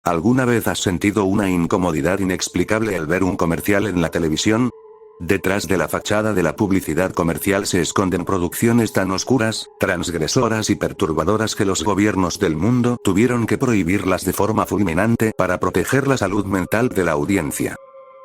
¿Alguna vez has sentido una incomodidad inexplicable al ver un comercial en la televisión? Detrás de la fachada de la publicidad comercial se esconden producciones tan oscuras, transgresoras y perturbadoras que los gobiernos del mundo tuvieron que prohibirlas de forma fulminante para proteger la salud mental de la audiencia.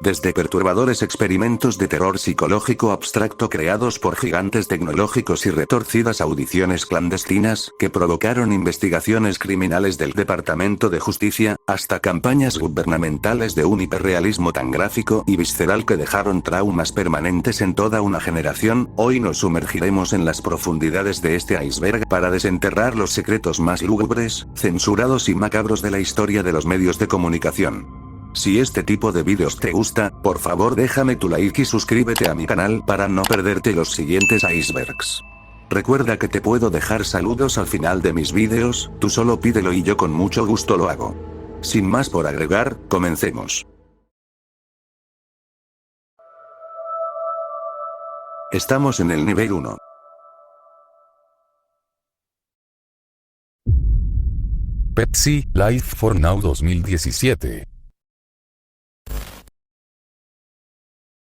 Desde perturbadores experimentos de terror psicológico abstracto creados por gigantes tecnológicos y retorcidas audiciones clandestinas que provocaron investigaciones criminales del Departamento de Justicia, hasta campañas gubernamentales de un hiperrealismo tan gráfico y visceral que dejaron traumas permanentes en toda una generación, hoy nos sumergiremos en las profundidades de este iceberg para desenterrar los secretos más lúgubres, censurados y macabros de la historia de los medios de comunicación. Si este tipo de vídeos te gusta, por favor déjame tu like y suscríbete a mi canal para no perderte los siguientes icebergs. Recuerda que te puedo dejar saludos al final de mis vídeos, tú solo pídelo y yo con mucho gusto lo hago. Sin más por agregar, comencemos. Estamos en el nivel 1. Pepsi, Life for Now 2017.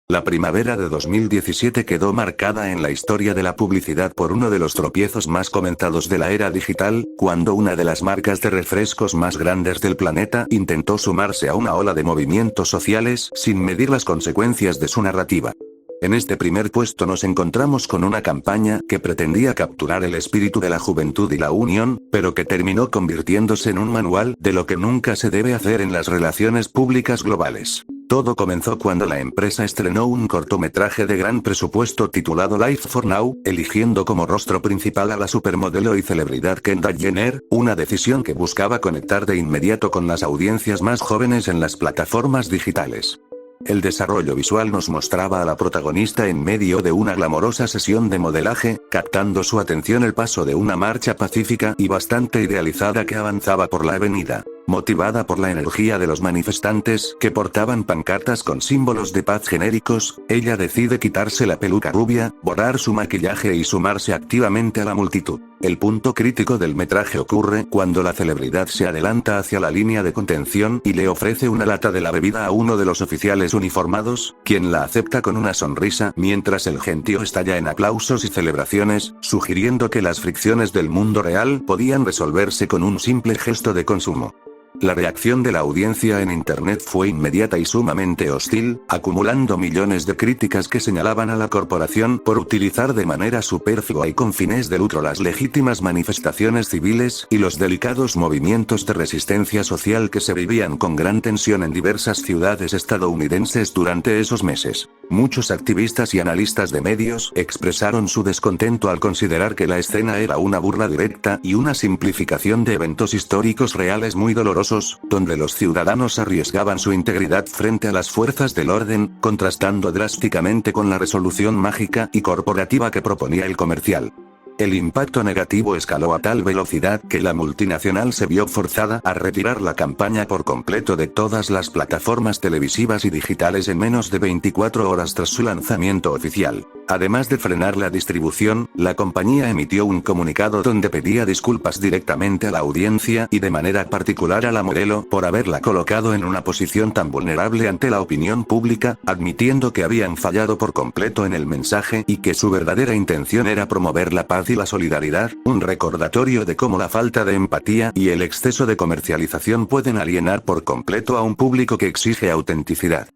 La primavera de 2017 quedó marcada en la historia de la publicidad por uno de los tropiezos más comentados de la era digital, cuando una de las marcas de refrescos más grandes del planeta intentó sumarse a una ola de movimientos sociales sin medir las consecuencias de su narrativa. En este primer puesto nos encontramos con una campaña que pretendía capturar el espíritu de la juventud y la unión, pero que terminó convirtiéndose en un manual de lo que nunca se debe hacer en las relaciones públicas globales. Todo comenzó cuando la empresa estrenó un cortometraje de gran presupuesto titulado Life for Now, eligiendo como rostro principal a la supermodelo y celebridad Kendall Jenner, una decisión que buscaba conectar de inmediato con las audiencias más jóvenes en las plataformas digitales. El desarrollo visual nos mostraba a la protagonista en medio de una glamorosa sesión de modelaje, captando su atención el paso de una marcha pacífica y bastante idealizada que avanzaba por la avenida. Motivada por la energía de los manifestantes, que portaban pancartas con símbolos de paz genéricos, ella decide quitarse la peluca rubia, borrar su maquillaje y sumarse activamente a la multitud. El punto crítico del metraje ocurre cuando la celebridad se adelanta hacia la línea de contención y le ofrece una lata de la bebida a uno de los oficiales uniformados, quien la acepta con una sonrisa mientras el gentío estalla en aplausos y celebraciones, sugiriendo que las fricciones del mundo real podían resolverse con un simple gesto de consumo. La reacción de la audiencia en Internet fue inmediata y sumamente hostil, acumulando millones de críticas que señalaban a la corporación por utilizar de manera superflua y con fines de lucro las legítimas manifestaciones civiles y los delicados movimientos de resistencia social que se vivían con gran tensión en diversas ciudades estadounidenses durante esos meses. Muchos activistas y analistas de medios expresaron su descontento al considerar que la escena era una burla directa y una simplificación de eventos históricos reales muy dolorosos, donde los ciudadanos arriesgaban su integridad frente a las fuerzas del orden, contrastando drásticamente con la resolución mágica y corporativa que proponía el comercial. El impacto negativo escaló a tal velocidad que la multinacional se vio forzada a retirar la campaña por completo de todas las plataformas televisivas y digitales en menos de 24 horas tras su lanzamiento oficial. Además de frenar la distribución, la compañía emitió un comunicado donde pedía disculpas directamente a la audiencia y de manera particular a la modelo por haberla colocado en una posición tan vulnerable ante la opinión pública, admitiendo que habían fallado por completo en el mensaje y que su verdadera intención era promover la paz y la solidaridad, un recordatorio de cómo la falta de empatía y el exceso de comercialización pueden alienar por completo a un público que exige autenticidad.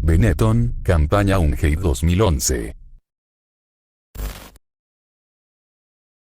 Benetton, campaña Unhate 2011.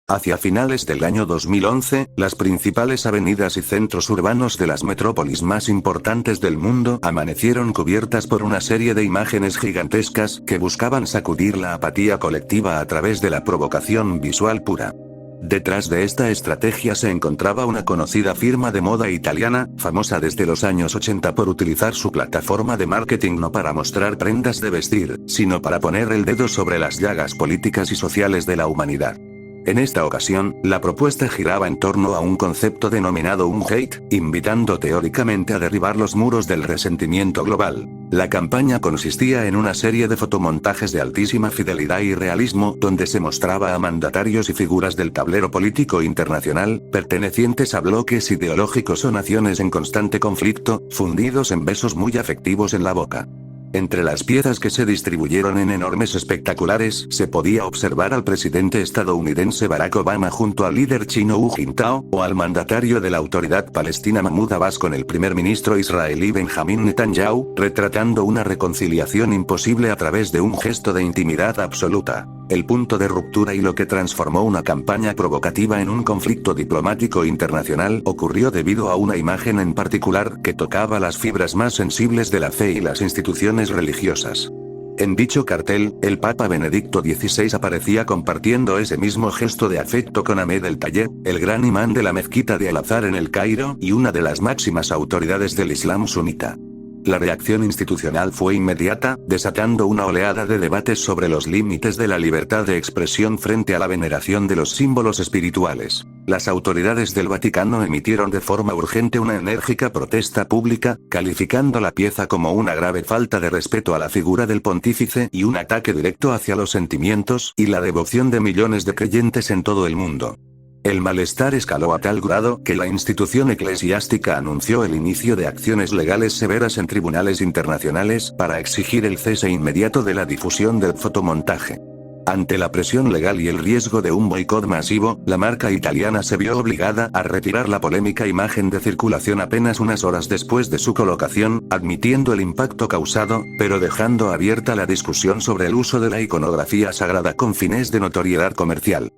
Hacia finales del año 2011, las principales avenidas y centros urbanos de las metrópolis más importantes del mundo amanecieron cubiertas por una serie de imágenes gigantescas que buscaban sacudir la apatía colectiva a través de la provocación visual pura. Detrás de esta estrategia se encontraba una conocida firma de moda italiana, famosa desde los años 80 por utilizar su plataforma de marketing no para mostrar prendas de vestir, sino para poner el dedo sobre las llagas políticas y sociales de la humanidad. En esta ocasión, la propuesta giraba en torno a un concepto denominado Unhate, invitando teóricamente a derribar los muros del resentimiento global. La campaña consistía en una serie de fotomontajes de altísima fidelidad y realismo donde se mostraba a mandatarios y figuras del tablero político internacional, pertenecientes a bloques ideológicos o naciones en constante conflicto, fundidos en besos muy afectivos en la boca. Entre las piezas que se distribuyeron en enormes espectaculares, se podía observar al presidente estadounidense Barack Obama junto al líder chino Hu Jintao, o al mandatario de la Autoridad Palestina Mahmoud Abbas con el primer ministro israelí Benjamin Netanyahu, retratando una reconciliación imposible a través de un gesto de intimidad absoluta. El punto de ruptura y lo que transformó una campaña provocativa en un conflicto diplomático internacional ocurrió debido a una imagen en particular que tocaba las fibras más sensibles de la fe y las instituciones religiosas. En dicho cartel, el Papa Benedicto XVI aparecía compartiendo ese mismo gesto de afecto con Ahmed el-Tayeb, el gran imán de la mezquita de Al-Azhar en el Cairo y una de las máximas autoridades del Islam sunita. La reacción institucional fue inmediata, desatando una oleada de debates sobre los límites de la libertad de expresión frente a la veneración de los símbolos espirituales. Las autoridades del Vaticano emitieron de forma urgente una enérgica protesta pública, calificando la pieza como una grave falta de respeto a la figura del pontífice y un ataque directo hacia los sentimientos y la devoción de millones de creyentes en todo el mundo. El malestar escaló a tal grado que la institución eclesiástica anunció el inicio de acciones legales severas en tribunales internacionales para exigir el cese inmediato de la difusión del fotomontaje. Ante la presión legal y el riesgo de un boicot masivo, la marca italiana se vio obligada a retirar la polémica imagen de circulación apenas unas horas después de su colocación, admitiendo el impacto causado, pero dejando abierta la discusión sobre el uso de la iconografía sagrada con fines de notoriedad comercial.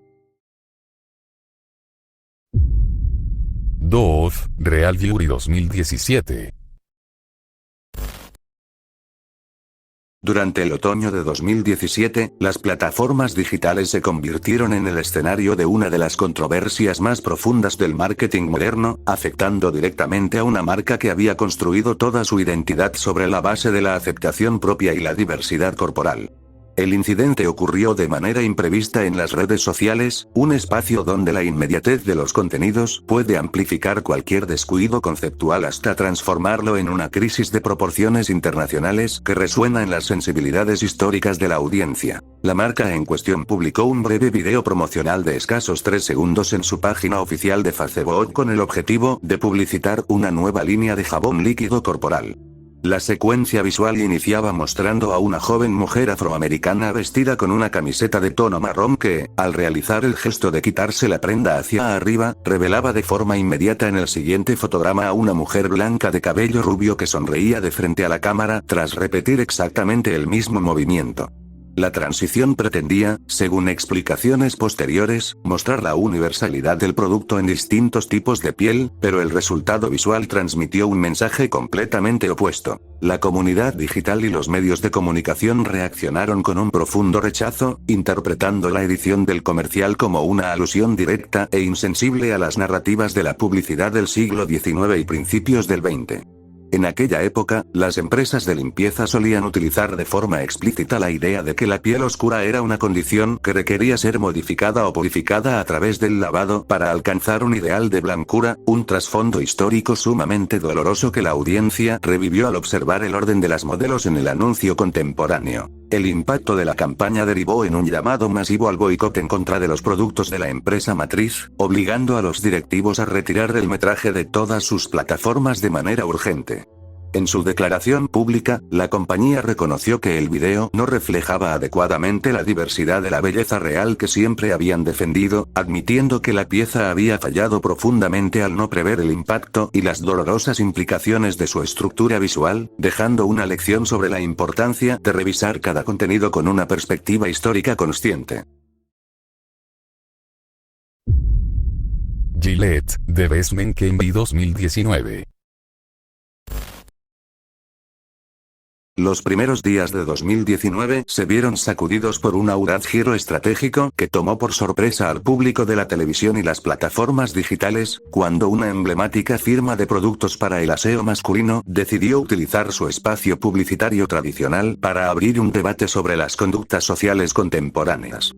2. Real Jury 2017. Durante el otoño de 2017, las plataformas digitales se convirtieron en el escenario de una de las controversias más profundas del marketing moderno, afectando directamente a una marca que había construido toda su identidad sobre la base de la aceptación propia y la diversidad corporal. El incidente ocurrió de manera imprevista en las redes sociales, un espacio donde la inmediatez de los contenidos puede amplificar cualquier descuido conceptual hasta transformarlo en una crisis de proporciones internacionales que resuena en las sensibilidades históricas de la audiencia. La marca en cuestión publicó un breve video promocional de escasos 3 segundos en su página oficial de Facebook con el objetivo de publicitar una nueva línea de jabón líquido corporal. La secuencia visual iniciaba mostrando a una joven mujer afroamericana vestida con una camiseta de tono marrón que, al realizar el gesto de quitarse la prenda hacia arriba, revelaba de forma inmediata en el siguiente fotograma a una mujer blanca de cabello rubio que sonreía de frente a la cámara tras repetir exactamente el mismo movimiento. La transición pretendía, según explicaciones posteriores, mostrar la universalidad del producto en distintos tipos de piel, pero el resultado visual transmitió un mensaje completamente opuesto. La comunidad digital y los medios de comunicación reaccionaron con un profundo rechazo, interpretando la edición del comercial como una alusión directa e insensible a las narrativas de la publicidad del siglo XIX y principios del XX. En aquella época, las empresas de limpieza solían utilizar de forma explícita la idea de que la piel oscura era una condición que requería ser modificada o purificada a través del lavado para alcanzar un ideal de blancura, un trasfondo histórico sumamente doloroso que la audiencia revivió al observar el orden de las modelos en el anuncio contemporáneo. El impacto de la campaña derivó en un llamado masivo al boicot en contra de los productos de la empresa matriz, obligando a los directivos a retirar el metraje de todas sus plataformas de manera urgente. En su declaración pública, la compañía reconoció que el video no reflejaba adecuadamente la diversidad de la belleza real que siempre habían defendido, admitiendo que la pieza había fallado profundamente al no prever el impacto y las dolorosas implicaciones de su estructura visual, dejando una lección sobre la importancia de revisar cada contenido con una perspectiva histórica consciente. Gillette, The Best Men Can Be 2019. Los primeros días de 2019 se vieron sacudidos por un audaz giro estratégico que tomó por sorpresa al público de la televisión y las plataformas digitales, cuando una emblemática firma de productos para el aseo masculino decidió utilizar su espacio publicitario tradicional para abrir un debate sobre las conductas sociales contemporáneas.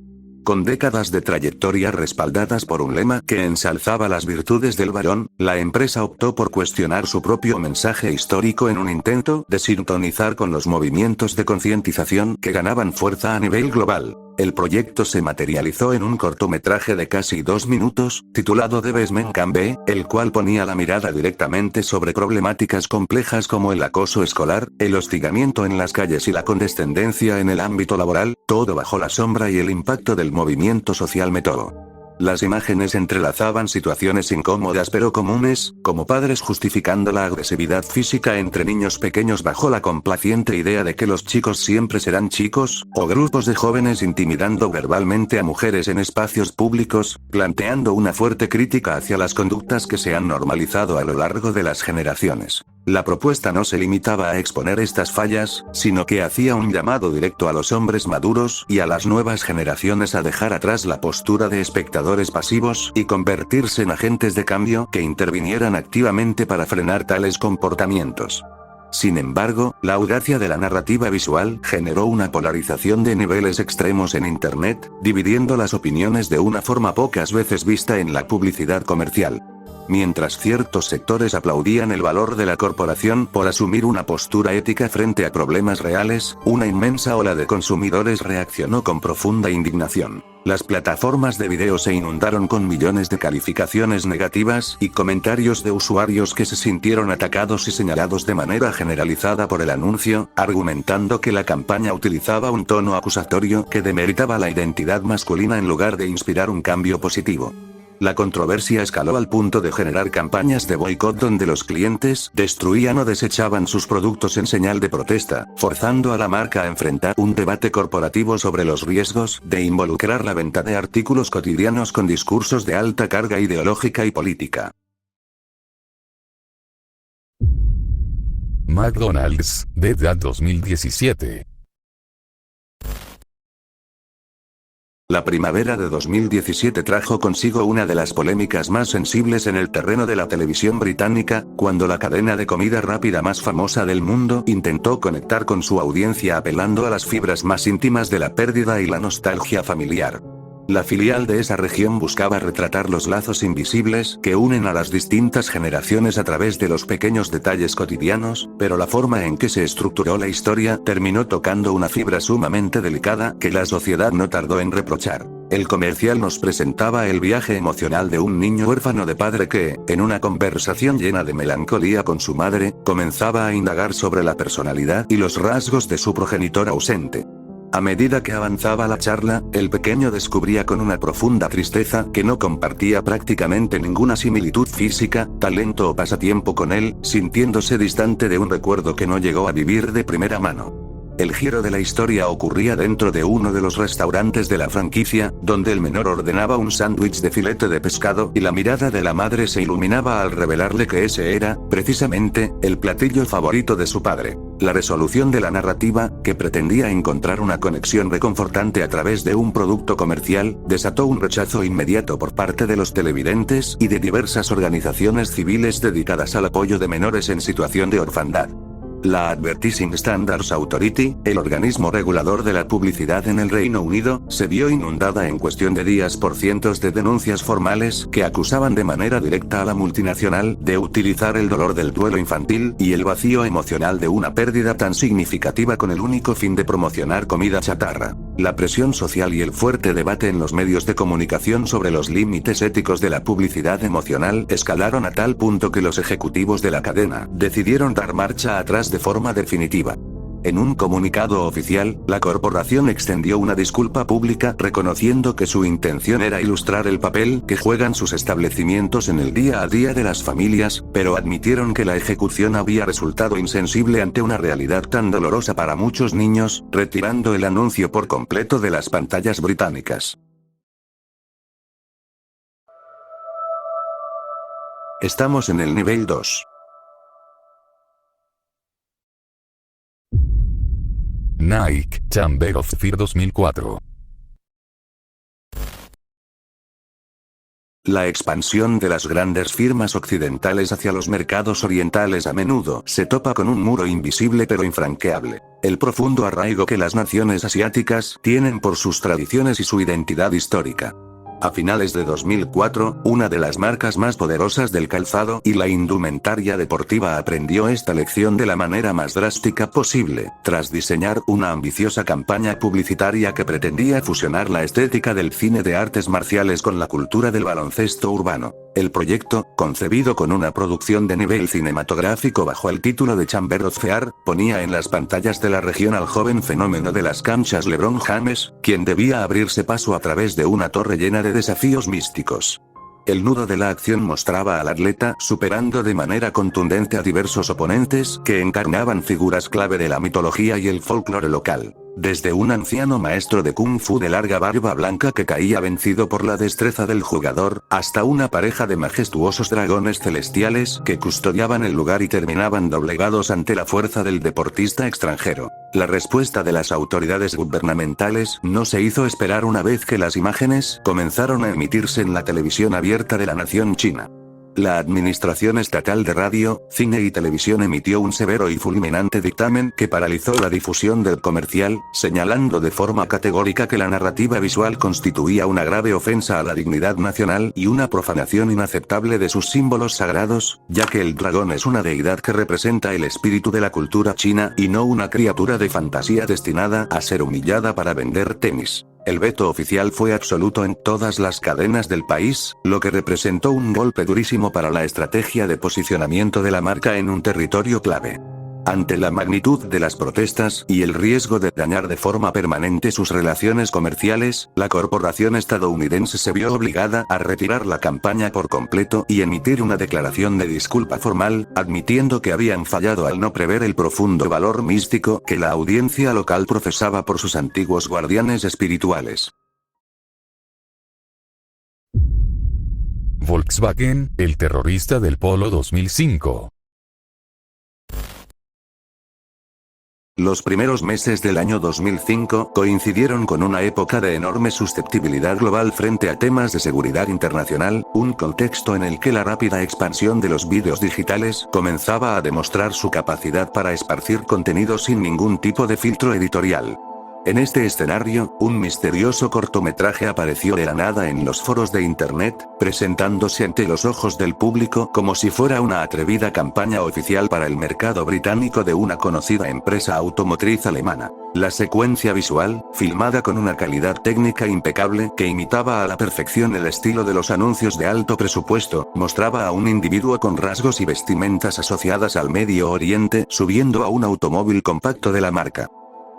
Con décadas de trayectoria respaldadas por un lema que ensalzaba las virtudes del varón, la empresa optó por cuestionar su propio mensaje histórico en un intento de sintonizar con los movimientos de concientización que ganaban fuerza a nivel global. El proyecto se materializó en un cortometraje de casi 2 minutos, titulado The Basement Can Be, el cual ponía la mirada directamente sobre problemáticas complejas como el acoso escolar, el hostigamiento en las calles y la condescendencia en el ámbito laboral, todo bajo la sombra y el impacto del movimiento social Metoo. Las imágenes entrelazaban situaciones incómodas pero comunes, como padres justificando la agresividad física entre niños pequeños bajo la complaciente idea de que los chicos siempre serán chicos, o grupos de jóvenes intimidando verbalmente a mujeres en espacios públicos, planteando una fuerte crítica hacia las conductas que se han normalizado a lo largo de las generaciones. La propuesta no se limitaba a exponer estas fallas, sino que hacía un llamado directo a los hombres maduros y a las nuevas generaciones a dejar atrás la postura de espectadores pasivos y convertirse en agentes de cambio que intervinieran activamente para frenar tales comportamientos. Sin embargo, la audacia de la narrativa visual generó una polarización de niveles extremos en Internet, dividiendo las opiniones de una forma pocas veces vista en la publicidad comercial. Mientras ciertos sectores aplaudían el valor de la corporación por asumir una postura ética frente a problemas reales, una inmensa ola de consumidores reaccionó con profunda indignación. Las plataformas de video se inundaron con millones de calificaciones negativas y comentarios de usuarios que se sintieron atacados y señalados de manera generalizada por el anuncio, argumentando que la campaña utilizaba un tono acusatorio que demeritaba la identidad masculina en lugar de inspirar un cambio positivo. La controversia escaló al punto de generar campañas de boicot donde los clientes destruían o desechaban sus productos en señal de protesta, forzando a la marca a enfrentar un debate corporativo sobre los riesgos de involucrar la venta de artículos cotidianos con discursos de alta carga ideológica y política. McDonald's, The Dad 2017. La primavera de 2017 trajo consigo una de las polémicas más sensibles en el terreno de la televisión británica, cuando la cadena de comida rápida más famosa del mundo intentó conectar con su audiencia apelando a las fibras más íntimas de la pérdida y la nostalgia familiar. La filial de esa región buscaba retratar los lazos invisibles que unen a las distintas generaciones a través de los pequeños detalles cotidianos, pero la forma en que se estructuró la historia terminó tocando una fibra sumamente delicada que la sociedad no tardó en reprochar. El comercial nos presentaba el viaje emocional de un niño huérfano de padre que, en una conversación llena de melancolía con su madre, comenzaba a indagar sobre la personalidad y los rasgos de su progenitor ausente. A medida que avanzaba la charla, el pequeño descubría con una profunda tristeza que no compartía prácticamente ninguna similitud física, talento o pasatiempo con él, sintiéndose distante de un recuerdo que no llegó a vivir de primera mano. El giro de la historia ocurría dentro de uno de los restaurantes de la franquicia, donde el menor ordenaba un sándwich de filete de pescado y la mirada de la madre se iluminaba al revelarle que ese era, precisamente, el platillo favorito de su padre. La resolución de la narrativa, que pretendía encontrar una conexión reconfortante a través de un producto comercial, desató un rechazo inmediato por parte de los televidentes y de diversas organizaciones civiles dedicadas al apoyo de menores en situación de orfandad. La Advertising Standards Authority, el organismo regulador de la publicidad en el Reino Unido, se vio inundada en cuestión de días por cientos de denuncias formales que acusaban de manera directa a la multinacional de utilizar el dolor del duelo infantil y el vacío emocional de una pérdida tan significativa con el único fin de promocionar comida chatarra. La presión social y el fuerte debate en los medios de comunicación sobre los límites éticos de la publicidad emocional escalaron a tal punto que los ejecutivos de la cadena decidieron dar marcha atrás de forma definitiva. En un comunicado oficial, la corporación extendió una disculpa pública reconociendo que su intención era ilustrar el papel que juegan sus establecimientos en el día a día de las familias, pero admitieron que la ejecución había resultado insensible ante una realidad tan dolorosa para muchos niños, retirando el anuncio por completo de las pantallas británicas. Estamos en el nivel 2. Nike, Chamber of Fear 2004. La expansión de las grandes firmas occidentales hacia los mercados orientales a menudo se topa con un muro invisible pero infranqueable: el profundo arraigo que las naciones asiáticas tienen por sus tradiciones y su identidad histórica. A finales de 2004, una de las marcas más poderosas del calzado y la indumentaria deportiva aprendió esta lección de la manera más drástica posible, tras diseñar una ambiciosa campaña publicitaria que pretendía fusionar la estética del cine de artes marciales con la cultura del baloncesto urbano. El proyecto, concebido con una producción de nivel cinematográfico bajo el título de Chamber of Fear, ponía en las pantallas de la región al joven fenómeno de las canchas LeBron James, quien debía abrirse paso a través de una torre llena de desafíos místicos. El nudo de la acción mostraba al atleta superando de manera contundente a diversos oponentes que encarnaban figuras clave de la mitología y el folclore local. Desde un anciano maestro de kung fu de larga barba blanca que caía vencido por la destreza del jugador, hasta una pareja de majestuosos dragones celestiales que custodiaban el lugar y terminaban doblegados ante la fuerza del deportista extranjero. La respuesta de las autoridades gubernamentales no se hizo esperar una vez que las imágenes comenzaron a emitirse en la televisión abierta de la nación china. La Administración Estatal de Radio, Cine y Televisión emitió un severo y fulminante dictamen que paralizó la difusión del comercial, señalando de forma categórica que la narrativa visual constituía una grave ofensa a la dignidad nacional y una profanación inaceptable de sus símbolos sagrados, ya que el dragón es una deidad que representa el espíritu de la cultura china y no una criatura de fantasía destinada a ser humillada para vender tenis. El veto oficial fue absoluto en todas las cadenas del país, lo que representó un golpe durísimo para la estrategia de posicionamiento de la marca en un territorio clave. Ante la magnitud de las protestas y el riesgo de dañar de forma permanente sus relaciones comerciales, la corporación estadounidense se vio obligada a retirar la campaña por completo y emitir una declaración de disculpa formal, admitiendo que habían fallado al no prever el profundo valor místico que la audiencia local profesaba por sus antiguos guardianes espirituales. Volkswagen, el terrorista del Polo 2005. Los primeros meses del año 2005 coincidieron con una época de enorme susceptibilidad global frente a temas de seguridad internacional, un contexto en el que la rápida expansión de los vídeos digitales comenzaba a demostrar su capacidad para esparcir contenido sin ningún tipo de filtro editorial. En este escenario, un misterioso cortometraje apareció de la nada en los foros de Internet, presentándose ante los ojos del público como si fuera una atrevida campaña oficial para el mercado británico de una conocida empresa automotriz alemana. La secuencia visual, filmada con una calidad técnica impecable que imitaba a la perfección el estilo de los anuncios de alto presupuesto, mostraba a un individuo con rasgos y vestimentas asociadas al Medio Oriente subiendo a un automóvil compacto de la marca.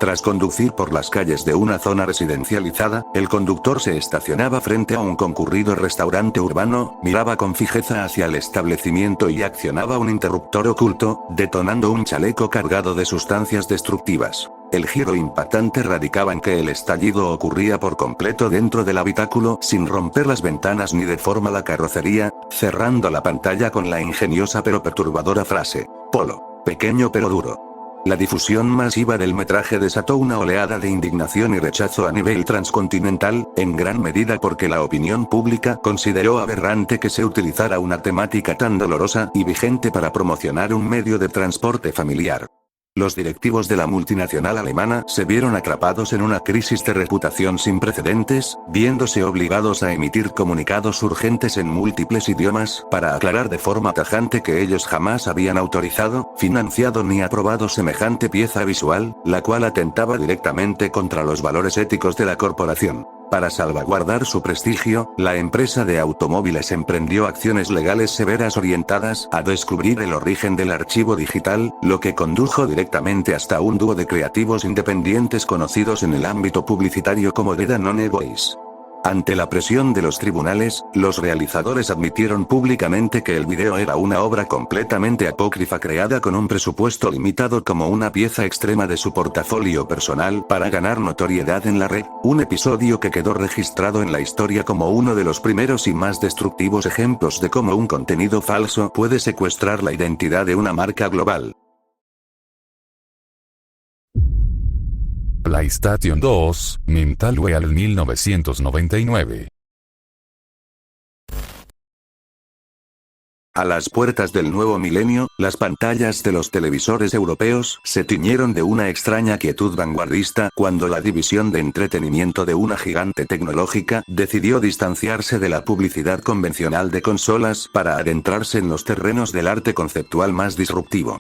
Tras conducir por las calles de una zona residencializada, el conductor se estacionaba frente a un concurrido restaurante urbano, miraba con fijeza hacia el establecimiento y accionaba un interruptor oculto, detonando un chaleco cargado de sustancias destructivas. El giro impactante radicaba en que el estallido ocurría por completo dentro del habitáculo sin romper las ventanas ni deformar la carrocería, cerrando la pantalla con la ingeniosa pero perturbadora frase: "Polo, pequeño pero duro". La difusión masiva del metraje desató una oleada de indignación y rechazo a nivel transcontinental, en gran medida porque la opinión pública consideró aberrante que se utilizara una temática tan dolorosa y vigente para promocionar un medio de transporte familiar. Los directivos de la multinacional alemana se vieron atrapados en una crisis de reputación sin precedentes, viéndose obligados a emitir comunicados urgentes en múltiples idiomas para aclarar de forma tajante que ellos jamás habían autorizado, financiado ni aprobado semejante pieza visual, la cual atentaba directamente contra los valores éticos de la corporación. Para salvaguardar su prestigio, la empresa de automóviles emprendió acciones legales severas orientadas a descubrir el origen del archivo digital, lo que condujo directamente hasta un dúo de creativos independientes conocidos en el ámbito publicitario como The Danone Boys. Ante la presión de los tribunales, los realizadores admitieron públicamente que el video era una obra completamente apócrifa creada con un presupuesto limitado como una pieza extrema de su portafolio personal para ganar notoriedad en la red, un episodio que quedó registrado en la historia como uno de los primeros y más destructivos ejemplos de cómo un contenido falso puede secuestrar la identidad de una marca global. PlayStation 2, Mental Weal 1999. A las puertas del nuevo milenio, las pantallas de los televisores europeos se tiñeron de una extraña quietud vanguardista cuando la división de entretenimiento de una gigante tecnológica decidió distanciarse de la publicidad convencional de consolas para adentrarse en los terrenos del arte conceptual más disruptivo.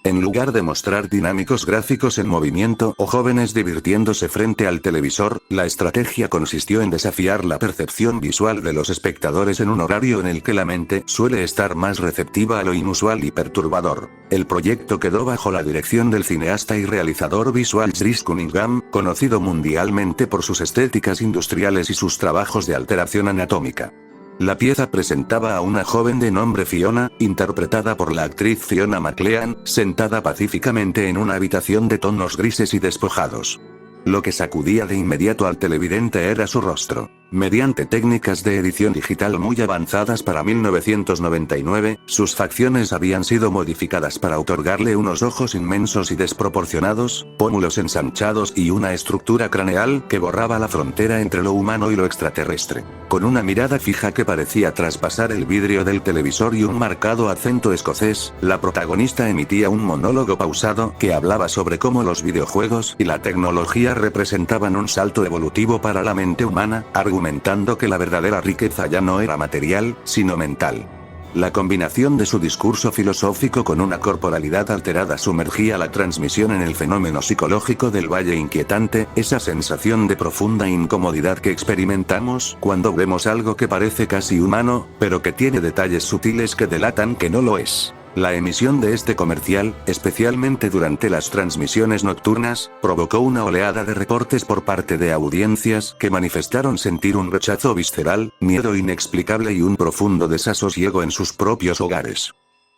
En lugar de mostrar dinámicos gráficos en movimiento o jóvenes divirtiéndose frente al televisor, la estrategia consistió en desafiar la percepción visual de los espectadores en un horario en el que la mente suele estar más receptiva a lo inusual y perturbador. El proyecto quedó bajo la dirección del cineasta y realizador visual Chris Cunningham, conocido mundialmente por sus estéticas industriales y sus trabajos de alteración anatómica. La pieza presentaba a una joven de nombre Fiona, interpretada por la actriz Fiona McLean, sentada pacíficamente en una habitación de tonos grises y despojados. Lo que sacudía de inmediato al televidente era su rostro. Mediante técnicas de edición digital muy avanzadas para 1999, sus facciones habían sido modificadas para otorgarle unos ojos inmensos y desproporcionados, pómulos ensanchados y una estructura craneal que borraba la frontera entre lo humano y lo extraterrestre. Con una mirada fija que parecía traspasar el vidrio del televisor y un marcado acento escocés, la protagonista emitía un monólogo pausado que hablaba sobre cómo los videojuegos y la tecnología representaban un salto evolutivo para la mente humana, argumentando que la verdadera riqueza ya no era material, sino mental. La combinación de su discurso filosófico con una corporalidad alterada sumergía la transmisión en el fenómeno psicológico del valle inquietante, esa sensación de profunda incomodidad que experimentamos cuando vemos algo que parece casi humano, pero que tiene detalles sutiles que delatan que no lo es. La emisión de este comercial, especialmente durante las transmisiones nocturnas, provocó una oleada de reportes por parte de audiencias que manifestaron sentir un rechazo visceral, miedo inexplicable y un profundo desasosiego en sus propios hogares.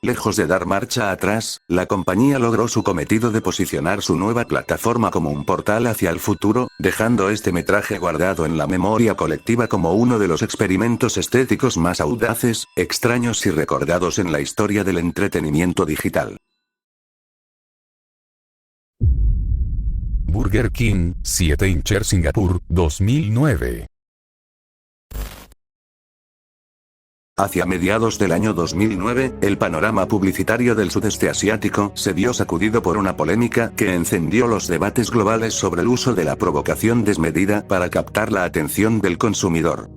Lejos de dar marcha atrás, la compañía logró su cometido de posicionar su nueva plataforma como un portal hacia el futuro, dejando este metraje guardado en la memoria colectiva como uno de los experimentos estéticos más audaces, extraños y recordados en la historia del entretenimiento digital. Burger King, 7 Incher Singapur, 2009. Hacia mediados del año 2009, el panorama publicitario del sudeste asiático se vio sacudido por una polémica que encendió los debates globales sobre el uso de la provocación desmedida para captar la atención del consumidor.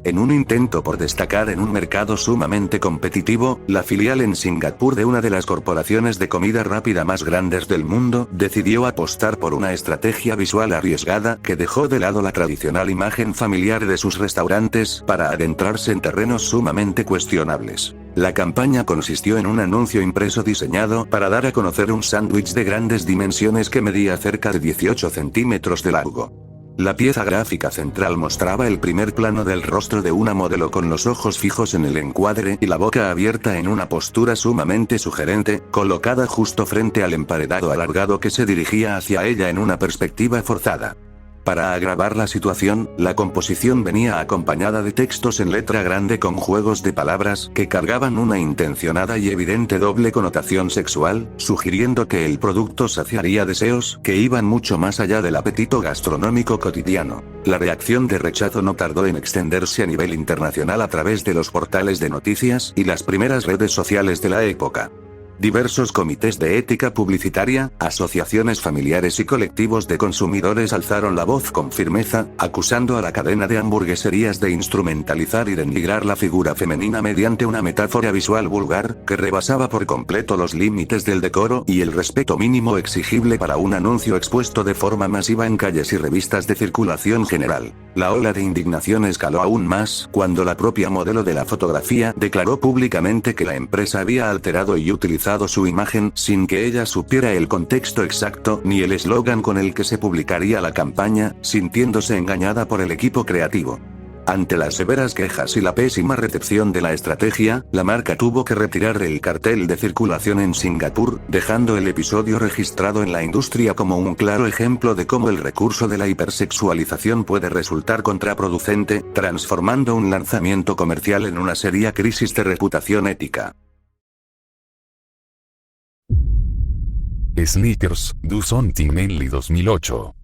En un intento por destacar en un mercado sumamente competitivo, la filial en Singapur de una de las corporaciones de comida rápida más grandes del mundo decidió apostar por una estrategia visual arriesgada que dejó de lado la tradicional imagen familiar de sus restaurantes para adentrarse en terrenos sumamente cuestionables. La campaña consistió en un anuncio impreso diseñado para dar a conocer un sándwich de grandes dimensiones que medía cerca de 18 centímetros de largo. La pieza gráfica central mostraba el primer plano del rostro de una modelo con los ojos fijos en el encuadre y la boca abierta en una postura sumamente sugerente, colocada justo frente al emparedado alargado que se dirigía hacia ella en una perspectiva forzada. Para agravar la situación, la composición venía acompañada de textos en letra grande con juegos de palabras que cargaban una intencionada y evidente doble connotación sexual, sugiriendo que el producto saciaría deseos que iban mucho más allá del apetito gastronómico cotidiano. La reacción de rechazo no tardó en extenderse a nivel internacional a través de los portales de noticias y las primeras redes sociales de la época. Diversos comités de ética publicitaria, asociaciones familiares y colectivos de consumidores alzaron la voz con firmeza, acusando a la cadena de hamburgueserías de instrumentalizar y denigrar la figura femenina mediante una metáfora visual vulgar, que rebasaba por completo los límites del decoro y el respeto mínimo exigible para un anuncio expuesto de forma masiva en calles y revistas de circulación general. La ola de indignación escaló aún más cuando la propia modelo de la fotografía declaró públicamente que la empresa había alterado y utilizado su imagen sin que ella supiera el contexto exacto ni el eslogan con el que se publicaría la campaña, sintiéndose engañada por el equipo creativo. Ante las severas quejas y la pésima recepción de la estrategia, la marca tuvo que retirar el cartel de circulación en Singapur, dejando el episodio registrado en la industria como un claro ejemplo de cómo el recurso de la hipersexualización puede resultar contraproducente, transformando un lanzamiento comercial en una seria crisis de reputación ética. Sneakers, Do Something Manly 2008.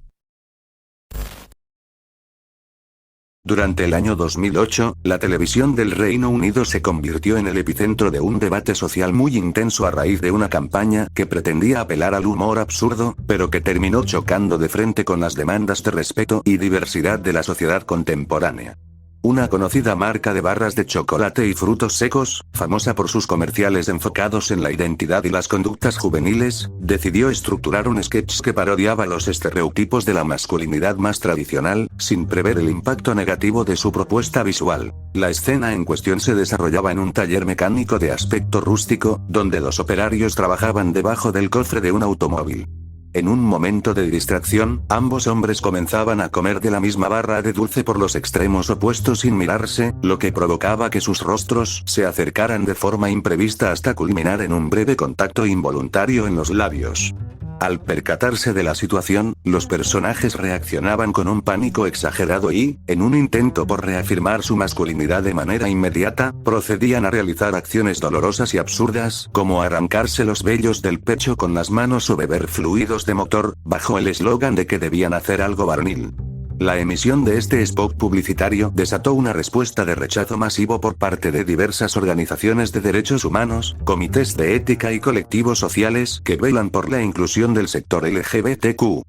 Durante el año 2008, la televisión del Reino Unido se convirtió en el epicentro de un debate social muy intenso a raíz de una campaña que pretendía apelar al humor absurdo, pero que terminó chocando de frente con las demandas de respeto y diversidad de la sociedad contemporánea. Una conocida marca de barras de chocolate y frutos secos, famosa por sus comerciales enfocados en la identidad y las conductas juveniles, decidió estructurar un sketch que parodiaba los estereotipos de la masculinidad más tradicional, sin prever el impacto negativo de su propuesta visual. La escena en cuestión se desarrollaba en un taller mecánico de aspecto rústico, donde dos operarios trabajaban debajo del cofre de un automóvil. En un momento de distracción, ambos hombres comenzaban a comer de la misma barra de dulce por los extremos opuestos sin mirarse, lo que provocaba que sus rostros se acercaran de forma imprevista hasta culminar en un breve contacto involuntario en los labios. Al percatarse de la situación, los personajes reaccionaban con un pánico exagerado y, en un intento por reafirmar su masculinidad de manera inmediata, procedían a realizar acciones dolorosas y absurdas, como arrancarse los vellos del pecho con las manos o beber fluidos de motor, bajo el eslogan de que debían hacer algo varonil. La emisión de este spot publicitario desató una respuesta de rechazo masivo por parte de diversas organizaciones de derechos humanos, comités de ética y colectivos sociales que velan por la inclusión del sector LGBTQ.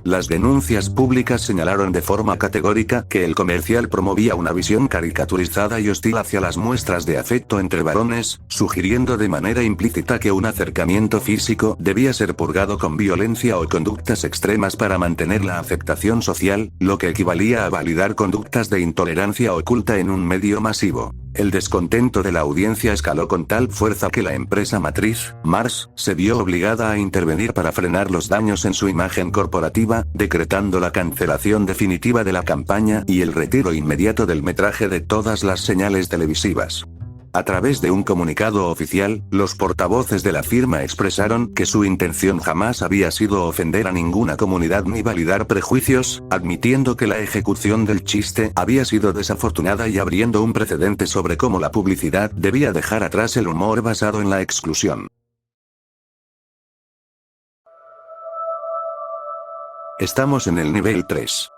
Las denuncias públicas señalaron de forma categórica que el comercial promovía una visión caricaturizada y hostil hacia las muestras de afecto entre varones, sugiriendo de manera implícita que un acercamiento físico debía ser purgado con violencia o conductas extremas para mantener la aceptación social, lo que equivalía a validar conductas de intolerancia oculta en un medio masivo. El descontento de la audiencia escaló con tal fuerza que la empresa matriz, Mars, se vio obligada a intervenir para frenar los daños en su imagen corporativa, decretando la cancelación definitiva de la campaña y el retiro inmediato del metraje de todas las señales televisivas. A través de un comunicado oficial, los portavoces de la firma expresaron que su intención jamás había sido ofender a ninguna comunidad ni validar prejuicios, admitiendo que la ejecución del chiste había sido desafortunada y abriendo un precedente sobre cómo la publicidad debía dejar atrás el humor basado en la exclusión. Estamos en el nivel 3.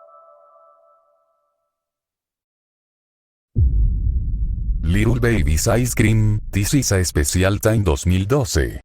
Little Baby's Ice Cream, This is a Special Time 2012.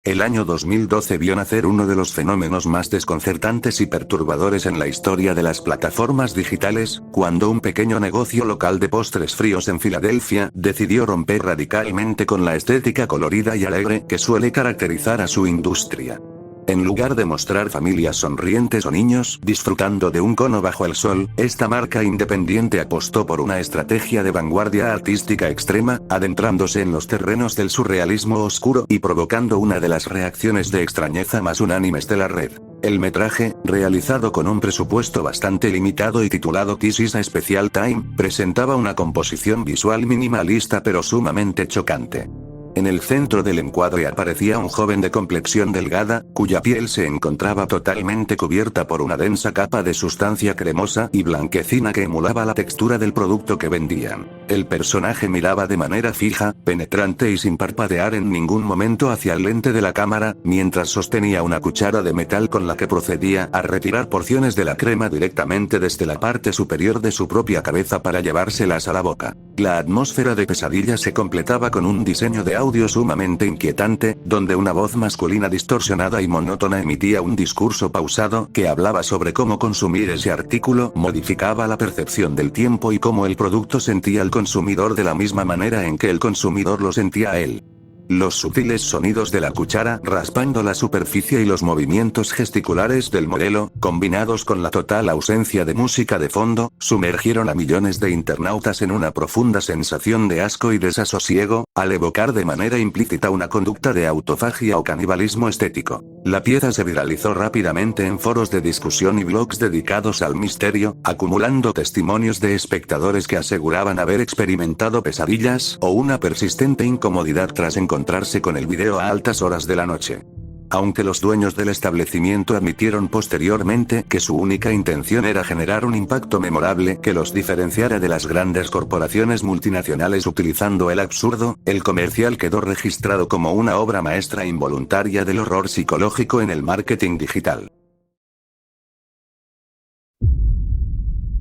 El año 2012 vio nacer uno de los fenómenos más desconcertantes y perturbadores en la historia de las plataformas digitales, cuando un pequeño negocio local de postres fríos en Filadelfia decidió romper radicalmente con la estética colorida y alegre que suele caracterizar a su industria. En lugar de mostrar familias sonrientes o niños disfrutando de un cono bajo el sol, esta marca independiente apostó por una estrategia de vanguardia artística extrema, adentrándose en los terrenos del surrealismo oscuro y provocando una de las reacciones de extrañeza más unánimes de la red. El metraje, realizado con un presupuesto bastante limitado y titulado This is a Special Time, presentaba una composición visual minimalista pero sumamente chocante. En el centro del encuadre aparecía un joven de complexión delgada, cuya piel se encontraba totalmente cubierta por una densa capa de sustancia cremosa y blanquecina que emulaba la textura del producto que vendían. El personaje miraba de manera fija, penetrante y sin parpadear en ningún momento hacia el lente de la cámara, mientras sostenía una cuchara de metal con la que procedía a retirar porciones de la crema directamente desde la parte superior de su propia cabeza para llevárselas a la boca. La atmósfera de pesadilla se completaba con un diseño de audio sumamente inquietante, donde una voz masculina distorsionada y monótona emitía un discurso pausado que hablaba sobre cómo consumir ese artículo modificaba la percepción del tiempo y cómo el producto sentía al consumidor de la misma manera en que el consumidor lo sentía a él. Los sutiles sonidos de la cuchara raspando la superficie y los movimientos gesticulares del modelo, combinados con la total ausencia de música de fondo, sumergieron a millones de internautas en una profunda sensación de asco y desasosiego, al evocar de manera implícita una conducta de autofagia o canibalismo estético. La pieza se viralizó rápidamente en foros de discusión y blogs dedicados al misterio, acumulando testimonios de espectadores que aseguraban haber experimentado pesadillas o una persistente incomodidad tras encontrarse con el video a altas horas de la noche. Aunque los dueños del establecimiento admitieron posteriormente que su única intención era generar un impacto memorable que los diferenciara de las grandes corporaciones multinacionales utilizando el absurdo, el comercial quedó registrado como una obra maestra involuntaria del horror psicológico en el marketing digital.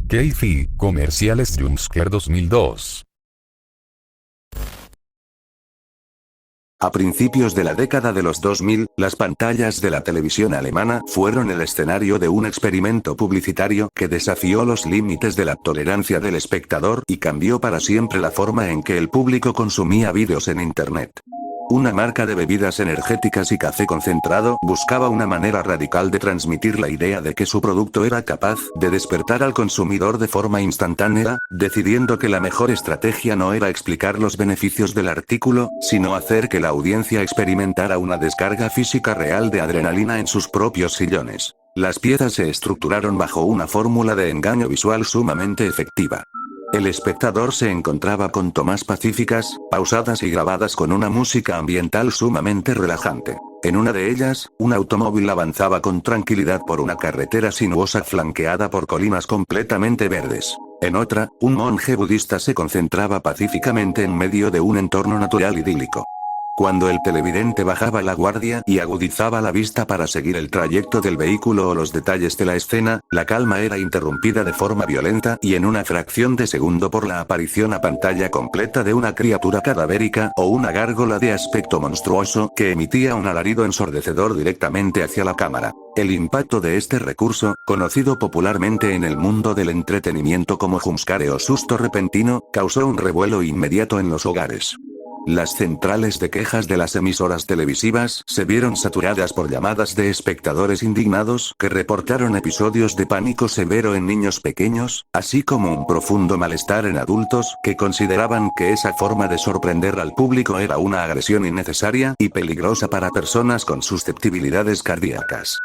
Keifi, comerciales Jumpscare 2002. A principios de la década de los 2000, las pantallas de la televisión alemana fueron el escenario de un experimento publicitario que desafió los límites de la tolerancia del espectador y cambió para siempre la forma en que el público consumía vídeos en Internet. Una marca de bebidas energéticas y café concentrado buscaba una manera radical de transmitir la idea de que su producto era capaz de despertar al consumidor de forma instantánea, decidiendo que la mejor estrategia no era explicar los beneficios del artículo, sino hacer que la audiencia experimentara una descarga física real de adrenalina en sus propios sillones. Las piezas se estructuraron bajo una fórmula de engaño visual sumamente efectiva. El espectador se encontraba con tomas pacíficas, pausadas y grabadas con una música ambiental sumamente relajante. En una de ellas, un automóvil avanzaba con tranquilidad por una carretera sinuosa flanqueada por colinas completamente verdes. En otra, un monje budista se concentraba pacíficamente en medio de un entorno natural idílico. Cuando el televidente bajaba la guardia y agudizaba la vista para seguir el trayecto del vehículo o los detalles de la escena, la calma era interrumpida de forma violenta y en una fracción de segundo por la aparición a pantalla completa de una criatura cadavérica o una gárgola de aspecto monstruoso que emitía un alarido ensordecedor directamente hacia la cámara. El impacto de este recurso, conocido popularmente en el mundo del entretenimiento como jumpscare o susto repentino, causó un revuelo inmediato en los hogares. Las centrales de quejas de las emisoras televisivas se vieron saturadas por llamadas de espectadores indignados que reportaron episodios de pánico severo en niños pequeños, así como un profundo malestar en adultos que consideraban que esa forma de sorprender al público era una agresión innecesaria y peligrosa para personas con susceptibilidades cardíacas.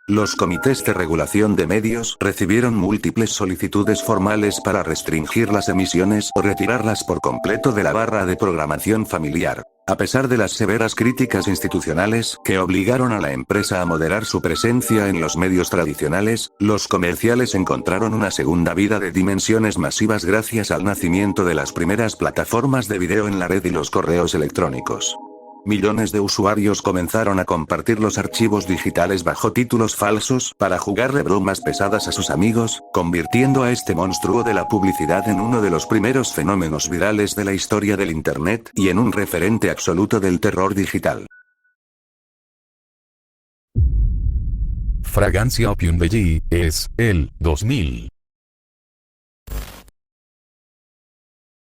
Los comités de regulación de medios recibieron múltiples solicitudes formales para restringir las emisiones o retirarlas por completo de la barra de programación familiar. A pesar de las severas críticas institucionales que obligaron a la empresa a moderar su presencia en los medios tradicionales, los comerciales encontraron una segunda vida de dimensiones masivas gracias al nacimiento de las primeras plataformas de video en la red y los correos electrónicos. Millones de usuarios comenzaron a compartir los archivos digitales bajo títulos falsos para jugarle bromas pesadas a sus amigos, convirtiendo a este monstruo de la publicidad en uno de los primeros fenómenos virales de la historia del Internet y en un referente absoluto del terror digital. Fragancia Opium Belli, es, el, 2000.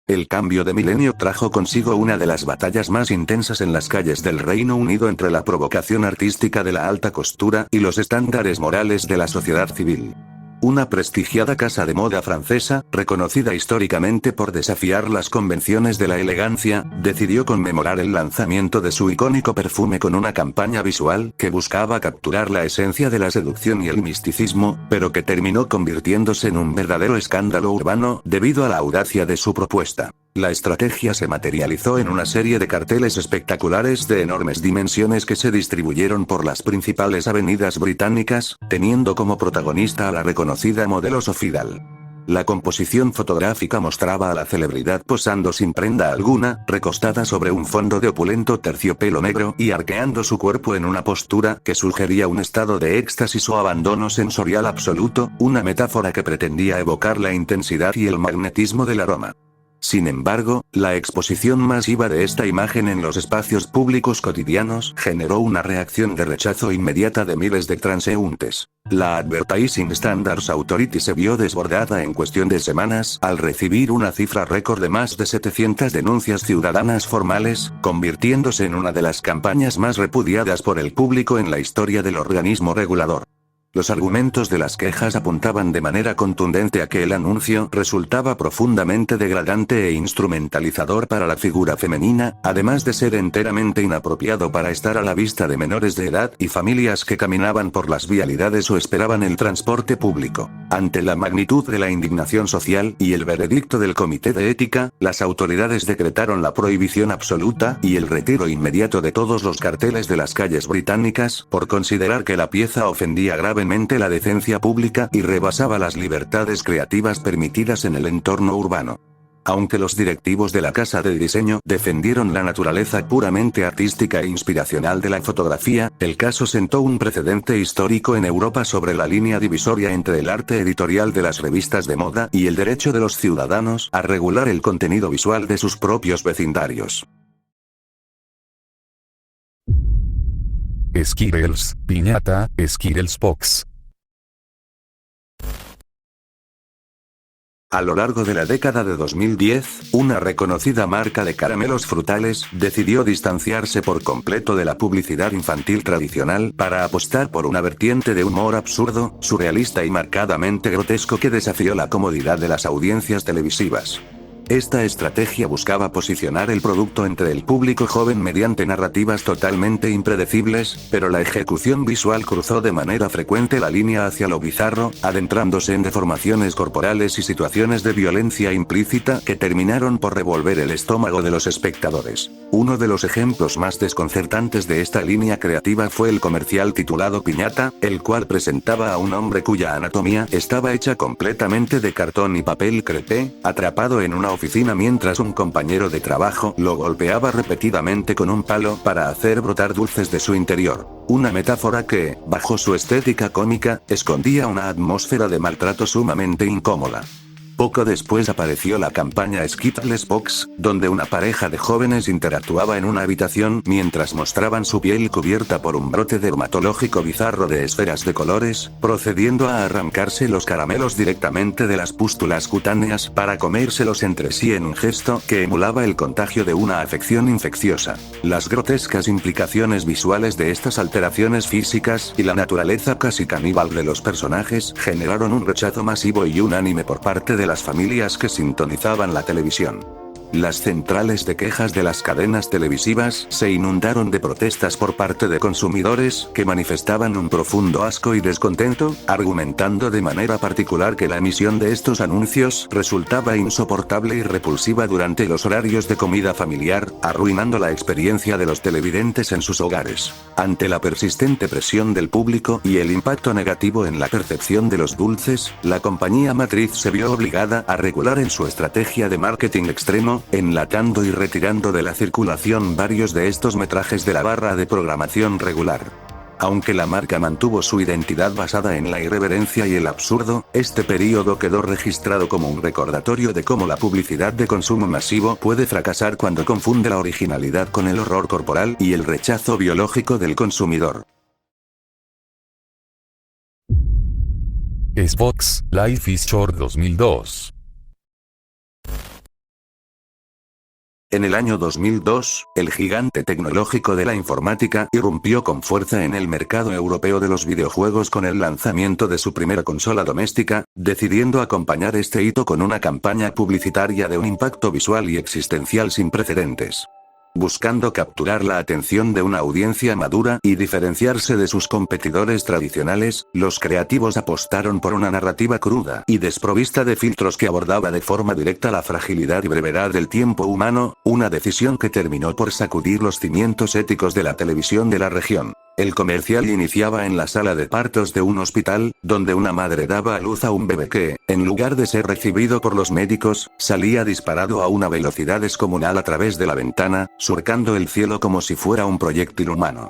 El cambio de milenio trajo consigo una de las batallas más intensas en las calles del Reino Unido entre la provocación artística de la alta costura y los estándares morales de la sociedad civil. Una prestigiada casa de moda francesa, reconocida históricamente por desafiar las convenciones de la elegancia, decidió conmemorar el lanzamiento de su icónico perfume con una campaña visual que buscaba capturar la esencia de la seducción y el misticismo, pero que terminó convirtiéndose en un verdadero escándalo urbano debido a la audacia de su propuesta. La estrategia se materializó en una serie de carteles espectaculares de enormes dimensiones que se distribuyeron por las principales avenidas británicas, teniendo como protagonista a la reconocida modelo Sophie Dahl. La composición fotográfica mostraba a la celebridad posando sin prenda alguna, recostada sobre un fondo de opulento terciopelo negro y arqueando su cuerpo en una postura que sugería un estado de éxtasis o abandono sensorial absoluto, una metáfora que pretendía evocar la intensidad y el magnetismo del aroma. Sin embargo, la exposición masiva de esta imagen en los espacios públicos cotidianos generó una reacción de rechazo inmediata de miles de transeúntes. La Advertising Standards Authority se vio desbordada en cuestión de semanas al recibir una cifra récord de más de 700 denuncias ciudadanas formales, convirtiéndose en una de las campañas más repudiadas por el público en la historia del organismo regulador. Los argumentos de las quejas apuntaban de manera contundente a que el anuncio resultaba profundamente degradante e instrumentalizador para la figura femenina, además de ser enteramente inapropiado para estar a la vista de menores de edad y familias que caminaban por las vialidades o esperaban el transporte público. Ante la magnitud de la indignación social y el veredicto del Comité de Ética, las autoridades decretaron la prohibición absoluta y el retiro inmediato de todos los carteles de las calles británicas, por considerar que la pieza ofendía gravemente la decencia pública y rebasaba las libertades creativas permitidas en el entorno urbano. Aunque los directivos de la casa de diseño defendieron la naturaleza puramente artística e inspiracional de la fotografía, el caso sentó un precedente histórico en Europa sobre la línea divisoria entre el arte editorial de las revistas de moda y el derecho de los ciudadanos a regular el contenido visual de sus propios vecindarios. Skittles, piñata, Skittles Box. A lo largo de la década de 2010, una reconocida marca de caramelos frutales decidió distanciarse por completo de la publicidad infantil tradicional para apostar por una vertiente de humor absurdo, surrealista y marcadamente grotesco que desafió la comodidad de las audiencias televisivas. Esta estrategia buscaba posicionar el producto entre el público joven mediante narrativas totalmente impredecibles, pero la ejecución visual cruzó de manera frecuente la línea hacia lo bizarro, adentrándose en deformaciones corporales y situaciones de violencia implícita que terminaron por revolver el estómago de los espectadores. Uno de los ejemplos más desconcertantes de esta línea creativa fue el comercial titulado Piñata, el cual presentaba a un hombre cuya anatomía estaba hecha completamente de cartón y papel crepé, atrapado en una oficina mientras un compañero de trabajo lo golpeaba repetidamente con un palo para hacer brotar dulces de su interior. Una metáfora que, bajo su estética cómica, escondía una atmósfera de maltrato sumamente incómoda. Poco después apareció la campaña Skittles Box, donde una pareja de jóvenes interactuaba en una habitación mientras mostraban su piel cubierta por un brote dermatológico bizarro de esferas de colores, procediendo a arrancarse los caramelos directamente de las pústulas cutáneas para comérselos entre sí en un gesto que emulaba el contagio de una afección infecciosa. Las grotescas implicaciones visuales de estas alteraciones físicas y la naturaleza casi caníbal de los personajes generaron un rechazo masivo y unánime por parte de las familias que sintonizaban la televisión. Las centrales de quejas de las cadenas televisivas se inundaron de protestas por parte de consumidores que manifestaban un profundo asco y descontento, argumentando de manera particular que la emisión de estos anuncios resultaba insoportable y repulsiva durante los horarios de comida familiar, arruinando la experiencia de los televidentes en sus hogares. Ante la persistente presión del público y el impacto negativo en la percepción de los dulces, la compañía matriz se vio obligada a regular en su estrategia de marketing extremo, enlatando y retirando de la circulación varios de estos metrajes de la barra de programación regular. Aunque la marca mantuvo su identidad basada en la irreverencia y el absurdo, este periodo quedó registrado como un recordatorio de cómo la publicidad de consumo masivo puede fracasar cuando confunde la originalidad con el horror corporal y el rechazo biológico del consumidor. Xbox Life is Short 2002. En el año 2002, el gigante tecnológico de la informática irrumpió con fuerza en el mercado europeo de los videojuegos con el lanzamiento de su primera consola doméstica, decidiendo acompañar este hito con una campaña publicitaria de un impacto visual y existencial sin precedentes. Buscando capturar la atención de una audiencia madura y diferenciarse de sus competidores tradicionales, los creativos apostaron por una narrativa cruda y desprovista de filtros que abordaba de forma directa la fragilidad y brevedad del tiempo humano, una decisión que terminó por sacudir los cimientos éticos de la televisión de la región. El comercial iniciaba en la sala de partos de un hospital, donde una madre daba a luz a un bebé que, en lugar de ser recibido por los médicos, salía disparado a una velocidad descomunal a través de la ventana, surcando el cielo como si fuera un proyectil humano.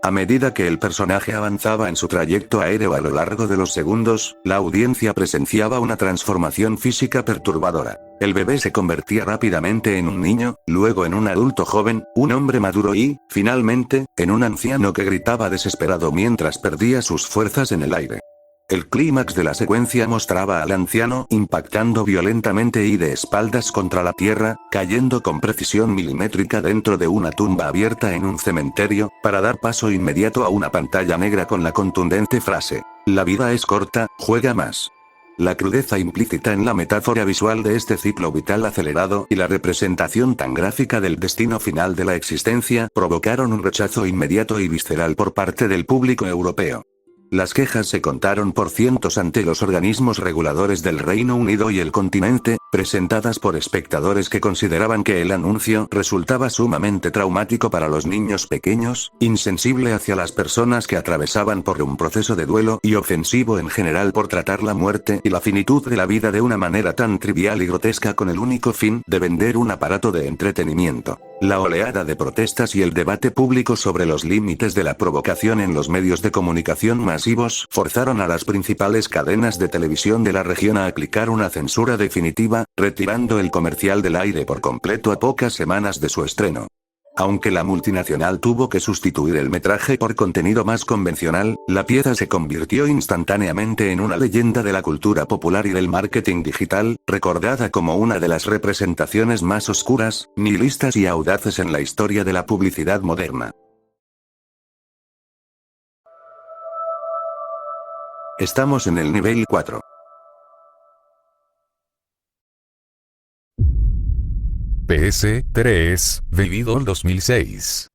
A medida que el personaje avanzaba en su trayecto aéreo a lo largo de los segundos, la audiencia presenciaba una transformación física perturbadora. El bebé se convertía rápidamente en un niño, luego en un adulto joven, un hombre maduro y, finalmente, en un anciano que gritaba desesperado mientras perdía sus fuerzas en el aire. El clímax de la secuencia mostraba al anciano impactando violentamente y de espaldas contra la tierra, cayendo con precisión milimétrica dentro de una tumba abierta en un cementerio, para dar paso inmediato a una pantalla negra con la contundente frase: "La vida es corta, juega más". La crudeza implícita en la metáfora visual de este ciclo vital acelerado y la representación tan gráfica del destino final de la existencia provocaron un rechazo inmediato y visceral por parte del público europeo. Las quejas se contaron por cientos ante los organismos reguladores del Reino Unido y el continente, presentadas por espectadores que consideraban que el anuncio resultaba sumamente traumático para los niños pequeños, insensible hacia las personas que atravesaban por un proceso de duelo y ofensivo en general por tratar la muerte y la finitud de la vida de una manera tan trivial y grotesca con el único fin de vender un aparato de entretenimiento. La oleada de protestas y el debate público sobre los límites de la provocación en los medios de comunicación masivos forzaron a las principales cadenas de televisión de la región a aplicar una censura definitiva, retirando el comercial del aire por completo a pocas semanas de su estreno. Aunque la multinacional tuvo que sustituir el metraje por contenido más convencional, la pieza se convirtió instantáneamente en una leyenda de la cultura popular y del marketing digital, recordada como una de las representaciones más oscuras, nihilistas y audaces en la historia de la publicidad moderna. Estamos en el nivel 4. PS3, Vividor 2006.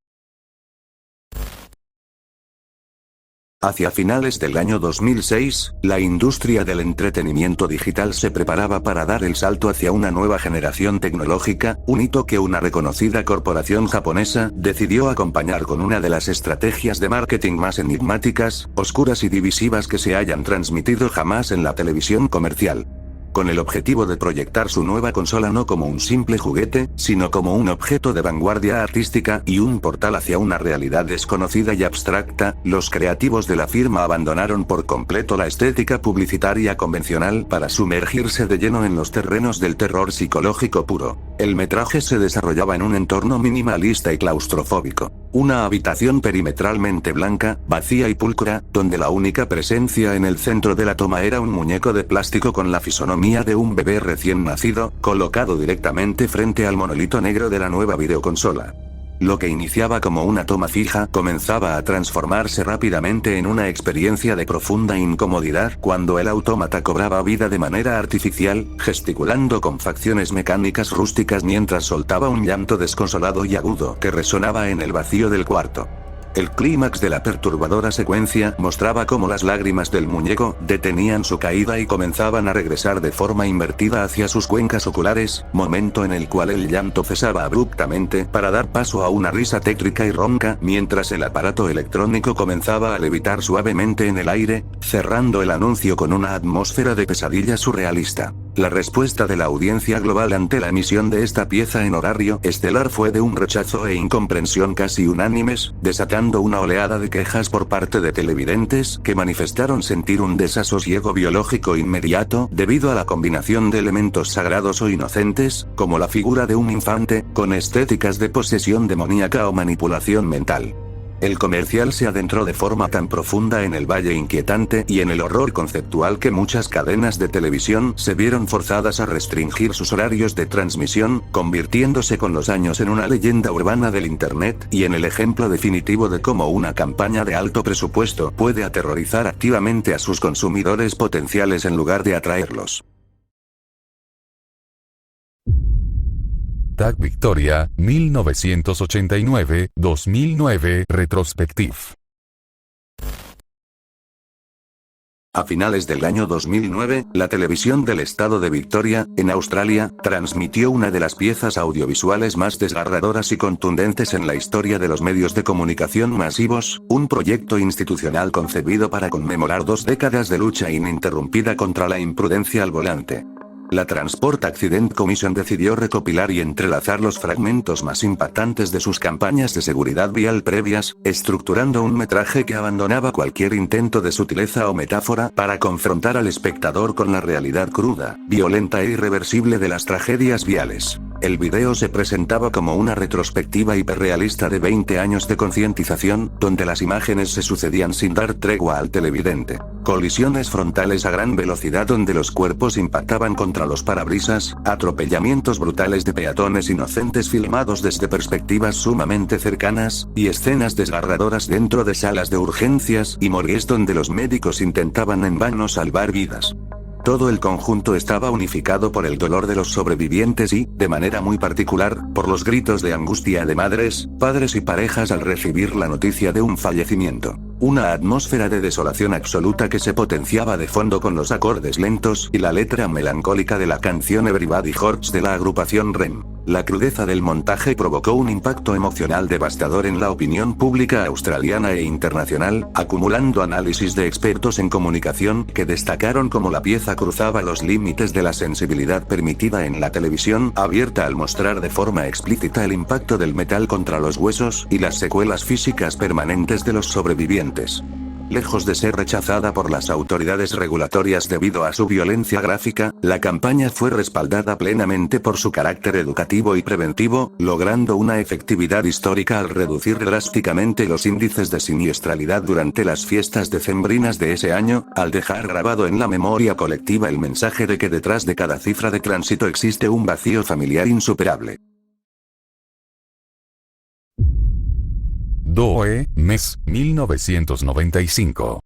Hacia finales del año 2006, la industria del entretenimiento digital se preparaba para dar el salto hacia una nueva generación tecnológica, un hito que una reconocida corporación japonesa decidió acompañar con una de las estrategias de marketing más enigmáticas, oscuras y divisivas que se hayan transmitido jamás en la televisión comercial. Con el objetivo de proyectar su nueva consola no como un simple juguete, sino como un objeto de vanguardia artística y un portal hacia una realidad desconocida y abstracta, los creativos de la firma abandonaron por completo la estética publicitaria convencional para sumergirse de lleno en los terrenos del terror psicológico puro. El metraje se desarrollaba en un entorno minimalista y claustrofóbico. Una habitación perimetralmente blanca, vacía y pulcra, donde la única presencia en el centro de la toma era un muñeco de plástico con la fisonomía de un bebé recién nacido, colocado directamente frente al monolito negro de la nueva videoconsola. Lo que iniciaba como una toma fija comenzaba a transformarse rápidamente en una experiencia de profunda incomodidad cuando el autómata cobraba vida de manera artificial, gesticulando con facciones mecánicas rústicas mientras soltaba un llanto desconsolado y agudo que resonaba en el vacío del cuarto. El clímax de la perturbadora secuencia mostraba cómo las lágrimas del muñeco detenían su caída y comenzaban a regresar de forma invertida hacia sus cuencas oculares, momento en el cual el llanto cesaba abruptamente para dar paso a una risa tétrica y ronca mientras el aparato electrónico comenzaba a levitar suavemente en el aire, cerrando el anuncio con una atmósfera de pesadilla surrealista. La respuesta de la audiencia global ante la emisión de esta pieza en horario estelar fue de un rechazo e incomprensión casi unánimes, desatando una oleada de quejas por parte de televidentes que manifestaron sentir un desasosiego biológico inmediato debido a la combinación de elementos sagrados o inocentes, como la figura de un infante, con estéticas de posesión demoníaca o manipulación mental. El comercial se adentró de forma tan profunda en el valle inquietante y en el horror conceptual que muchas cadenas de televisión se vieron forzadas a restringir sus horarios de transmisión, convirtiéndose con los años en una leyenda urbana del Internet y en el ejemplo definitivo de cómo una campaña de alto presupuesto puede aterrorizar activamente a sus consumidores potenciales en lugar de atraerlos. Tag Victoria, 1989-2009, Retrospective. A finales del año 2009, la televisión del estado de Victoria, en Australia, transmitió una de las piezas audiovisuales más desgarradoras y contundentes en la historia de los medios de comunicación masivos, un proyecto institucional concebido para conmemorar 2 décadas de lucha ininterrumpida contra la imprudencia al volante. La Transport Accident Commission decidió recopilar y entrelazar los fragmentos más impactantes de sus campañas de seguridad vial previas, estructurando un metraje que abandonaba cualquier intento de sutileza o metáfora para confrontar al espectador con la realidad cruda, violenta e irreversible de las tragedias viales. El video se presentaba como una retrospectiva hiperrealista de 20 años de concientización, donde las imágenes se sucedían sin dar tregua al televidente. Colisiones frontales a gran velocidad donde los cuerpos impactaban contra los parabrisas, atropellamientos brutales de peatones inocentes filmados desde perspectivas sumamente cercanas, y escenas desgarradoras dentro de salas de urgencias y morgues donde los médicos intentaban en vano salvar vidas. Todo el conjunto estaba unificado por el dolor de los sobrevivientes y, de manera muy particular, por los gritos de angustia de madres, padres y parejas al recibir la noticia de un fallecimiento. Una atmósfera de desolación absoluta que se potenciaba de fondo con los acordes lentos y la letra melancólica de la canción Everybody Hurts de la agrupación REM. La crudeza del montaje provocó un impacto emocional devastador en la opinión pública australiana e internacional, acumulando análisis de expertos en comunicación que destacaron cómo la pieza cruzaba los límites de la sensibilidad permitida en la televisión abierta al mostrar de forma explícita el impacto del metal contra los huesos y las secuelas físicas permanentes de los sobrevivientes. Lejos de ser rechazada por las autoridades regulatorias debido a su violencia gráfica, la campaña fue respaldada plenamente por su carácter educativo y preventivo, logrando una efectividad histórica al reducir drásticamente los índices de siniestralidad durante las fiestas decembrinas de ese año, al dejar grabado en la memoria colectiva el mensaje de que detrás de cada cifra de tránsito existe un vacío familiar insuperable. Doe, mes, 1995.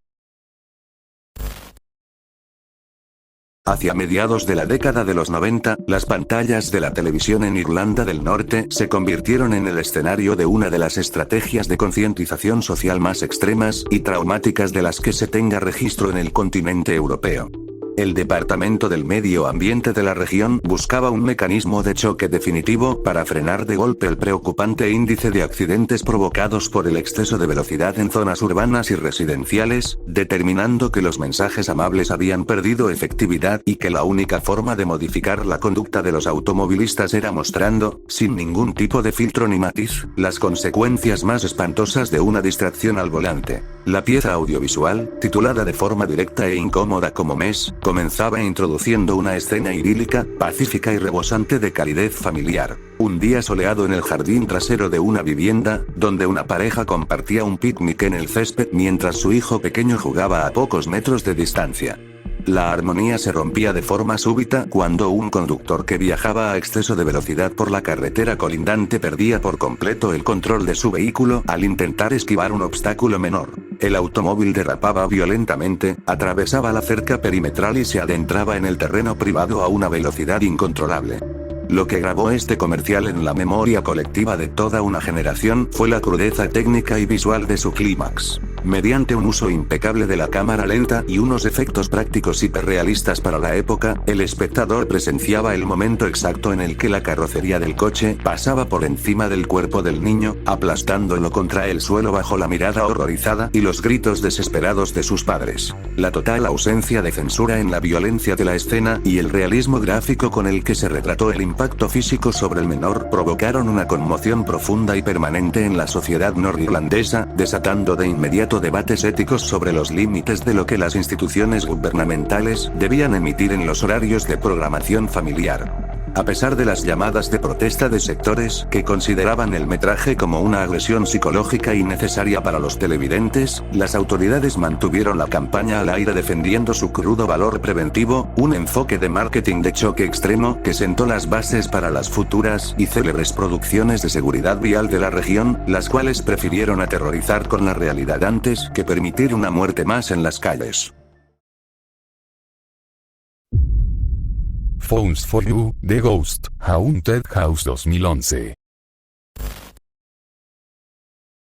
Hacia mediados de la década de los 90, las pantallas de la televisión en Irlanda del Norte se convirtieron en el escenario de una de las estrategias de concientización social más extremas y traumáticas de las que se tenga registro en el continente europeo. El Departamento del Medio Ambiente de la región buscaba un mecanismo de choque definitivo para frenar de golpe el preocupante índice de accidentes provocados por el exceso de velocidad en zonas urbanas y residenciales, determinando que los mensajes amables habían perdido efectividad y que la única forma de modificar la conducta de los automovilistas era mostrando, sin ningún tipo de filtro ni matiz, las consecuencias más espantosas de una distracción al volante. La pieza audiovisual, titulada de forma directa e incómoda como Mes, comenzaba introduciendo una escena idílica, pacífica y rebosante de calidez familiar. Un día soleado en el jardín trasero de una vivienda, donde una pareja compartía un picnic en el césped mientras su hijo pequeño jugaba a pocos metros de distancia. La armonía se rompía de forma súbita cuando un conductor que viajaba a exceso de velocidad por la carretera colindante perdía por completo el control de su vehículo al intentar esquivar un obstáculo menor. El automóvil derrapaba violentamente, atravesaba la cerca perimetral y se adentraba en el terreno privado a una velocidad incontrolable. Lo que grabó este comercial en la memoria colectiva de toda una generación fue la crudeza técnica y visual de su clímax. Mediante un uso impecable de la cámara lenta y unos efectos prácticos hiperrealistas para la época, el espectador presenciaba el momento exacto en el que la carrocería del coche pasaba por encima del cuerpo del niño, aplastándolo contra el suelo bajo la mirada horrorizada y los gritos desesperados de sus padres. La total ausencia de censura en la violencia de la escena y el realismo gráfico con el que se retrató el impacto físico sobre el menor provocaron una conmoción profunda y permanente en la sociedad norirlandesa, desatando de inmediato debates éticos sobre los límites de lo que las instituciones gubernamentales debían emitir en los horarios de programación familiar. A pesar de las llamadas de protesta de sectores que consideraban el metraje como una agresión psicológica innecesaria para los televidentes, las autoridades mantuvieron la campaña al aire defendiendo su crudo valor preventivo, un enfoque de marketing de choque extremo que sentó las bases para las futuras y célebres producciones de seguridad vial de la región, las cuales prefirieron aterrorizar con la realidad antes que permitir una muerte más en las calles. Phones for You, The Ghost, Haunted House 2011.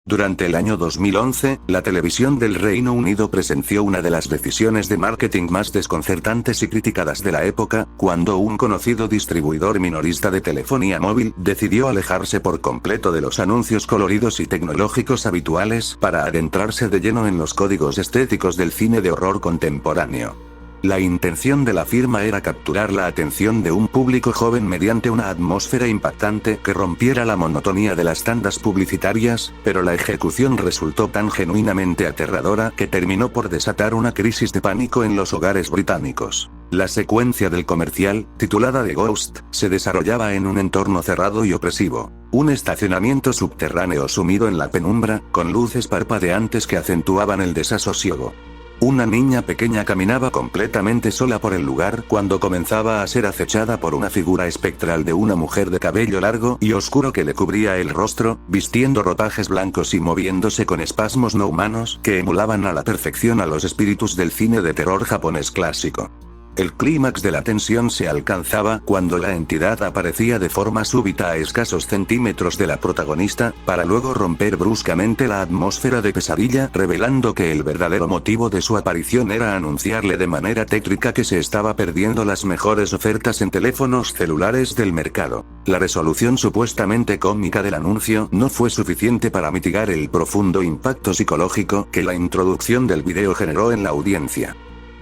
Durante el año 2011, la televisión del Reino Unido presenció una de las decisiones de marketing más desconcertantes y criticadas de la época, cuando un conocido distribuidor minorista de telefonía móvil decidió alejarse por completo de los anuncios coloridos y tecnológicos habituales para adentrarse de lleno en los códigos estéticos del cine de horror contemporáneo. La intención de la firma era capturar la atención de un público joven mediante una atmósfera impactante que rompiera la monotonía de las tandas publicitarias, pero la ejecución resultó tan genuinamente aterradora que terminó por desatar una crisis de pánico en los hogares británicos. La secuencia del comercial, titulada The Ghost, se desarrollaba en un entorno cerrado y opresivo. Un estacionamiento subterráneo sumido en la penumbra, con luces parpadeantes que acentuaban el desasosiego. Una niña pequeña caminaba completamente sola por el lugar cuando comenzaba a ser acechada por una figura espectral de una mujer de cabello largo y oscuro que le cubría el rostro, vistiendo ropajes blancos y moviéndose con espasmos no humanos que emulaban a la perfección a los espíritus del cine de terror japonés clásico. El clímax de la tensión se alcanzaba cuando la entidad aparecía de forma súbita a escasos centímetros de la protagonista, para luego romper bruscamente la atmósfera de pesadilla, revelando que el verdadero motivo de su aparición era anunciarle de manera tétrica que se estaba perdiendo las mejores ofertas en teléfonos celulares del mercado. La resolución supuestamente cómica del anuncio no fue suficiente para mitigar el profundo impacto psicológico que la introducción del video generó en la audiencia.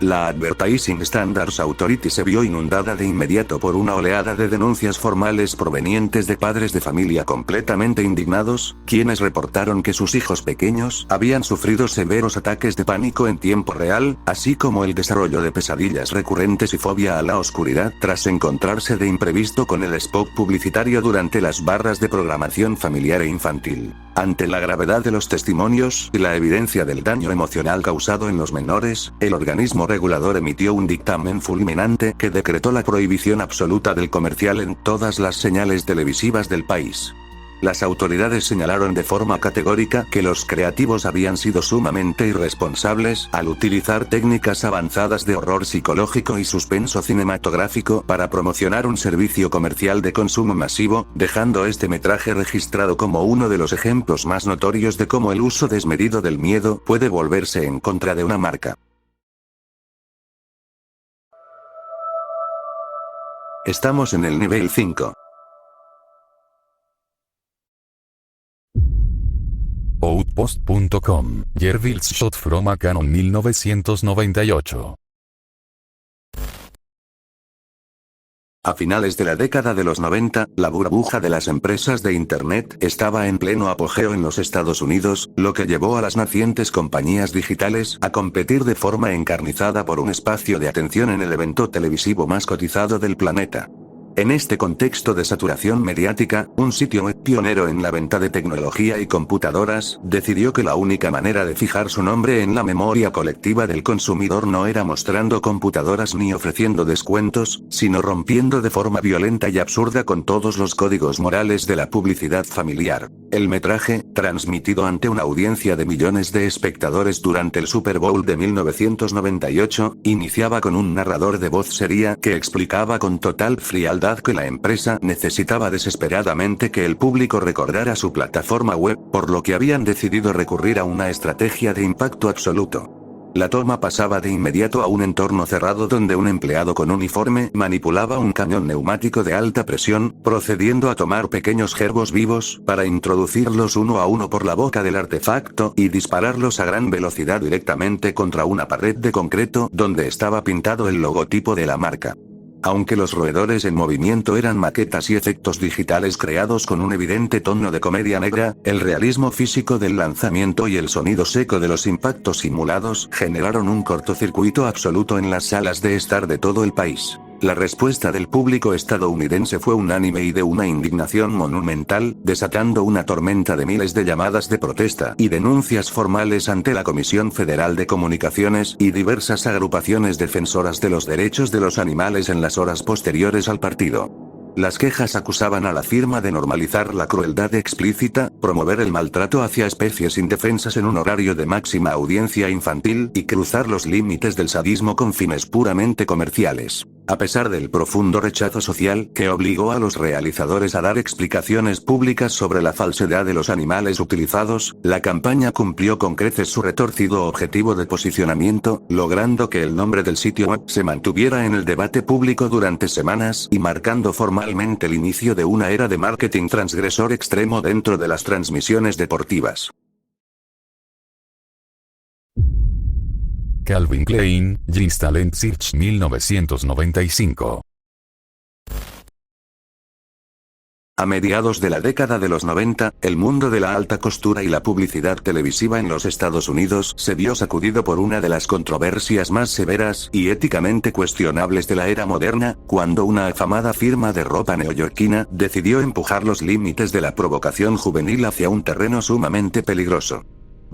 La Advertising Standards Authority se vio inundada de inmediato por una oleada de denuncias formales provenientes de padres de familia completamente indignados, quienes reportaron que sus hijos pequeños habían sufrido severos ataques de pánico en tiempo real, así como el desarrollo de pesadillas recurrentes y fobia a la oscuridad tras encontrarse de imprevisto con el spot publicitario durante las barras de programación familiar e infantil. Ante la gravedad de los testimonios y la evidencia del daño emocional causado en los menores, el organismo regulador emitió un dictamen fulminante que decretó la prohibición absoluta del comercial en todas las señales televisivas del país. Las autoridades señalaron de forma categórica que los creativos habían sido sumamente irresponsables al utilizar técnicas avanzadas de horror psicológico y suspenso cinematográfico para promocionar un servicio comercial de consumo masivo, dejando este metraje registrado como uno de los ejemplos más notorios de cómo el uso desmedido del miedo puede volverse en contra de una marca. Estamos en el nivel 5. Outpost.com, Yervils Shot from a Canon 1998. A finales de la década de los 90, la burbuja de las empresas de Internet estaba en pleno apogeo en los Estados Unidos, lo que llevó a las nacientes compañías digitales a competir de forma encarnizada por un espacio de atención en el evento televisivo más cotizado del planeta. En este contexto de saturación mediática, un sitio web pionero en la venta de tecnología y computadoras, decidió que la única manera de fijar su nombre en la memoria colectiva del consumidor no era mostrando computadoras ni ofreciendo descuentos, sino rompiendo de forma violenta y absurda con todos los códigos morales de la publicidad familiar. El metraje, transmitido ante una audiencia de millones de espectadores durante el Super Bowl de 1998, iniciaba con un narrador de voz seria que explicaba con total frialdad que la empresa necesitaba desesperadamente que el público recordara su plataforma web, por lo que habían decidido recurrir a una estrategia de impacto absoluto. La toma pasaba de inmediato a un entorno cerrado donde un empleado con uniforme manipulaba un cañón neumático de alta presión, procediendo a tomar pequeños gerbos vivos, para introducirlos uno a uno por la boca del artefacto y dispararlos a gran velocidad directamente contra una pared de concreto donde estaba pintado el logotipo de la marca. Aunque los roedores en movimiento eran maquetas y efectos digitales creados con un evidente tono de comedia negra, el realismo físico del lanzamiento y el sonido seco de los impactos simulados generaron un cortocircuito absoluto en las salas de estar de todo el país. La respuesta del público estadounidense fue unánime y de una indignación monumental, desatando una tormenta de miles de llamadas de protesta y denuncias formales ante la Comisión Federal de Comunicaciones y diversas agrupaciones defensoras de los derechos de los animales en las horas posteriores al partido. Las quejas acusaban a la firma de normalizar la crueldad explícita, promover el maltrato hacia especies indefensas en un horario de máxima audiencia infantil y cruzar los límites del sadismo con fines puramente comerciales. A pesar del profundo rechazo social que obligó a los realizadores a dar explicaciones públicas sobre la falsedad de los animales utilizados, la campaña cumplió con creces su retorcido objetivo de posicionamiento, logrando que el nombre del sitio web se mantuviera en el debate público durante semanas y marcando formalmente el inicio de una era de marketing transgresor extremo dentro de las transmisiones deportivas. Calvin Klein, Jeans Talent Search 1995. A mediados de la década de los 90, el mundo de la alta costura y la publicidad televisiva en los Estados Unidos se vio sacudido por una de las controversias más severas y éticamente cuestionables de la era moderna, cuando una afamada firma de ropa neoyorquina decidió empujar los límites de la provocación juvenil hacia un terreno sumamente peligroso.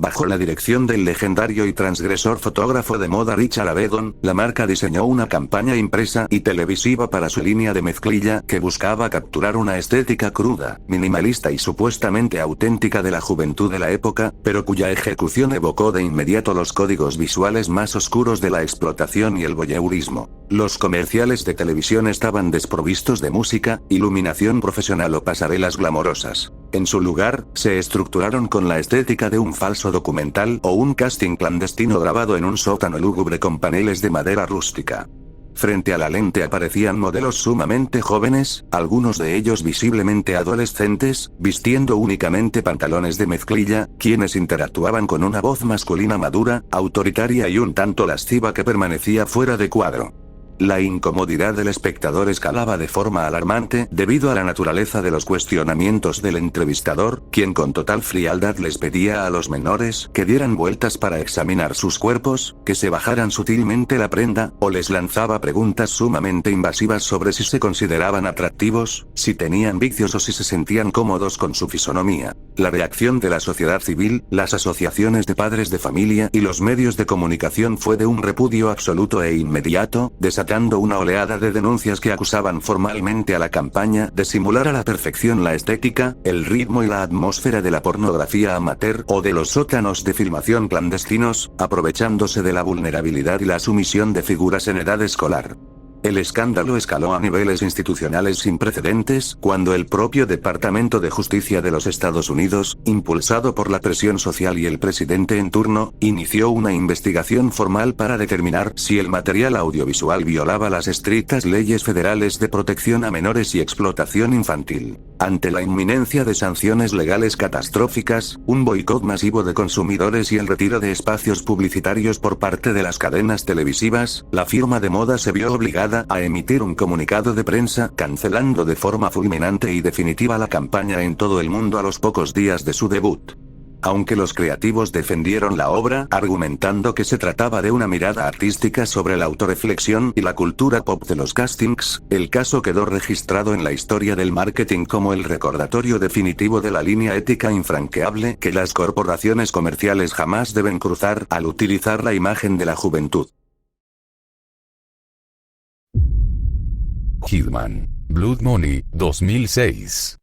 Bajo la dirección del legendario y transgresor fotógrafo de moda Richard Avedon, la marca diseñó una campaña impresa y televisiva para su línea de mezclilla que buscaba capturar una estética cruda, minimalista y supuestamente auténtica de la juventud de la época, pero cuya ejecución evocó de inmediato los códigos visuales más oscuros de la explotación y el voyeurismo. Los comerciales de televisión estaban desprovistos de música, iluminación profesional o pasarelas glamorosas. En su lugar, se estructuraron con la estética de un falso documental o un casting clandestino grabado en un sótano lúgubre con paneles de madera rústica. Frente a la lente aparecían modelos sumamente jóvenes, algunos de ellos visiblemente adolescentes, vistiendo únicamente pantalones de mezclilla, quienes interactuaban con una voz masculina madura, autoritaria y un tanto lasciva que permanecía fuera de cuadro. La incomodidad del espectador escalaba de forma alarmante debido a la naturaleza de los cuestionamientos del entrevistador, quien con total frialdad les pedía a los menores que dieran vueltas para examinar sus cuerpos, que se bajaran sutilmente la prenda, o les lanzaba preguntas sumamente invasivas sobre si se consideraban atractivos, si tenían vicios o si se sentían cómodos con su fisonomía. La reacción de la sociedad civil, las asociaciones de padres de familia y los medios de comunicación fue de un repudio absoluto e inmediato, desatando una oleada de denuncias que acusaban formalmente a la campaña de simular a la perfección la estética, el ritmo y la atmósfera de la pornografía amateur o de los sótanos de filmación clandestinos, aprovechándose de la vulnerabilidad y la sumisión de figuras en edad escolar. El escándalo escaló a niveles institucionales sin precedentes cuando el propio Departamento de Justicia de los Estados Unidos, impulsado por la presión social y el presidente en turno, inició una investigación formal para determinar si el material audiovisual violaba las estrictas leyes federales de protección a menores y explotación infantil. Ante la inminencia de sanciones legales catastróficas, un boicot masivo de consumidores y el retiro de espacios publicitarios por parte de las cadenas televisivas, la firma de moda se vio obligada a emitir un comunicado de prensa cancelando de forma fulminante y definitiva la campaña en todo el mundo a los pocos días de su debut. Aunque los creativos defendieron la obra, argumentando que se trataba de una mirada artística sobre la autorreflexión y la cultura pop de los castings, el caso quedó registrado en la historia del marketing como el recordatorio definitivo de la línea ética infranqueable que las corporaciones comerciales jamás deben cruzar al utilizar la imagen de la juventud. Kidman, Blood Money, 2006.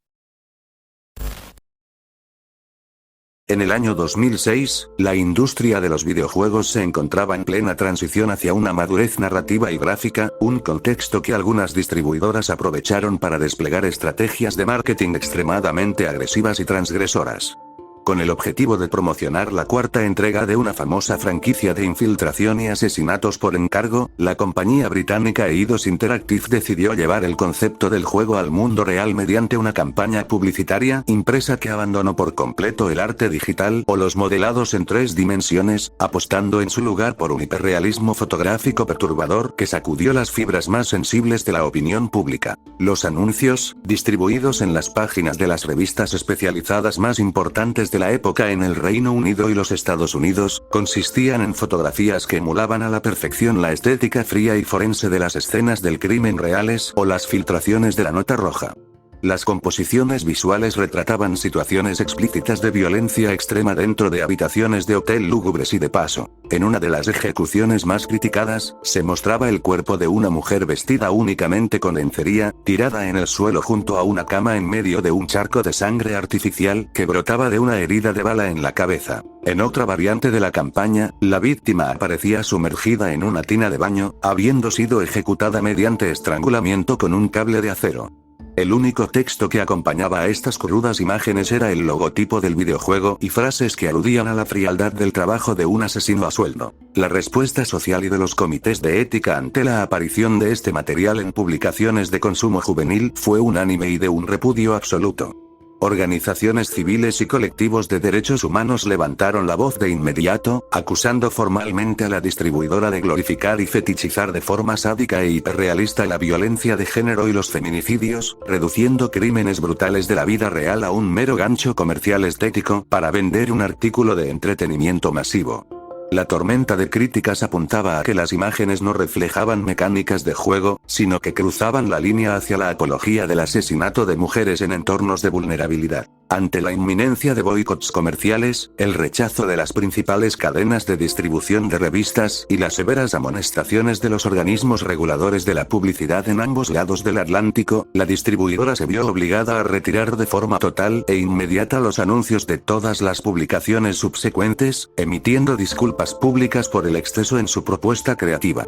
En el año 2006, la industria de los videojuegos se encontraba en plena transición hacia una madurez narrativa y gráfica, un contexto que algunas distribuidoras aprovecharon para desplegar estrategias de marketing extremadamente agresivas y transgresoras. Con el objetivo de promocionar la cuarta entrega de una famosa franquicia de infiltración y asesinatos por encargo, la compañía británica Eidos Interactive decidió llevar el concepto del juego al mundo real mediante una campaña publicitaria impresa que abandonó por completo el arte digital o los modelados en 3 dimensiones, apostando en su lugar por un hiperrealismo fotográfico perturbador que sacudió las fibras más sensibles de la opinión pública. Los anuncios, distribuidos en las páginas de las revistas especializadas más importantes de la época en el Reino Unido y los Estados Unidos, consistían en fotografías que emulaban a la perfección la estética fría y forense de las escenas del crimen reales o las filtraciones de la nota roja. Las composiciones visuales retrataban situaciones explícitas de violencia extrema dentro de habitaciones de hotel lúgubres y de paso. En una de las ejecuciones más criticadas, se mostraba el cuerpo de una mujer vestida únicamente con lencería, tirada en el suelo junto a una cama en medio de un charco de sangre artificial que brotaba de una herida de bala en la cabeza. En otra variante de la campaña, la víctima aparecía sumergida en una tina de baño, habiendo sido ejecutada mediante estrangulamiento con un cable de acero. El único texto que acompañaba a estas crudas imágenes era el logotipo del videojuego y frases que aludían a la frialdad del trabajo de un asesino a sueldo. La respuesta social y de los comités de ética ante la aparición de este material en publicaciones de consumo juvenil fue unánime y de un repudio absoluto. Organizaciones civiles y colectivos de derechos humanos levantaron la voz de inmediato, acusando formalmente a la distribuidora de glorificar y fetichizar de forma sádica e hiperrealista la violencia de género y los feminicidios, reduciendo crímenes brutales de la vida real a un mero gancho comercial estético para vender un artículo de entretenimiento masivo. La tormenta de críticas apuntaba a que las imágenes no reflejaban mecánicas de juego, sino que cruzaban la línea hacia la apología del asesinato de mujeres en entornos de vulnerabilidad. Ante la inminencia de boicots comerciales, el rechazo de las principales cadenas de distribución de revistas y las severas amonestaciones de los organismos reguladores de la publicidad en ambos lados del Atlántico, la distribuidora se vio obligada a retirar de forma total e inmediata los anuncios de todas las publicaciones subsecuentes, emitiendo disculpas públicas por el exceso en su propuesta creativa.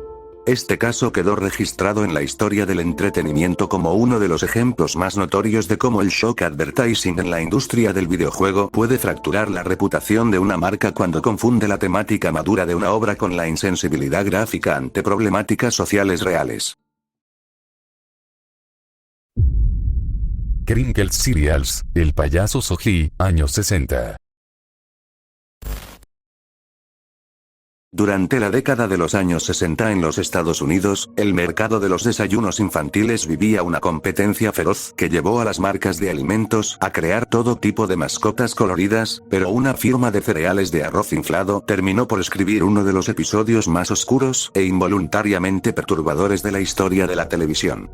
Este caso quedó registrado en la historia del entretenimiento como uno de los ejemplos más notorios de cómo el shock advertising en la industria del videojuego puede fracturar la reputación de una marca cuando confunde la temática madura de una obra con la insensibilidad gráfica ante problemáticas sociales reales. Crinkle Cereals, el payaso Soji, años 60. Durante la década de los años 60 en los Estados Unidos, el mercado de los desayunos infantiles vivía una competencia feroz que llevó a las marcas de alimentos a crear todo tipo de mascotas coloridas, pero una firma de cereales de arroz inflado terminó por escribir uno de los episodios más oscuros e involuntariamente perturbadores de la historia de la televisión.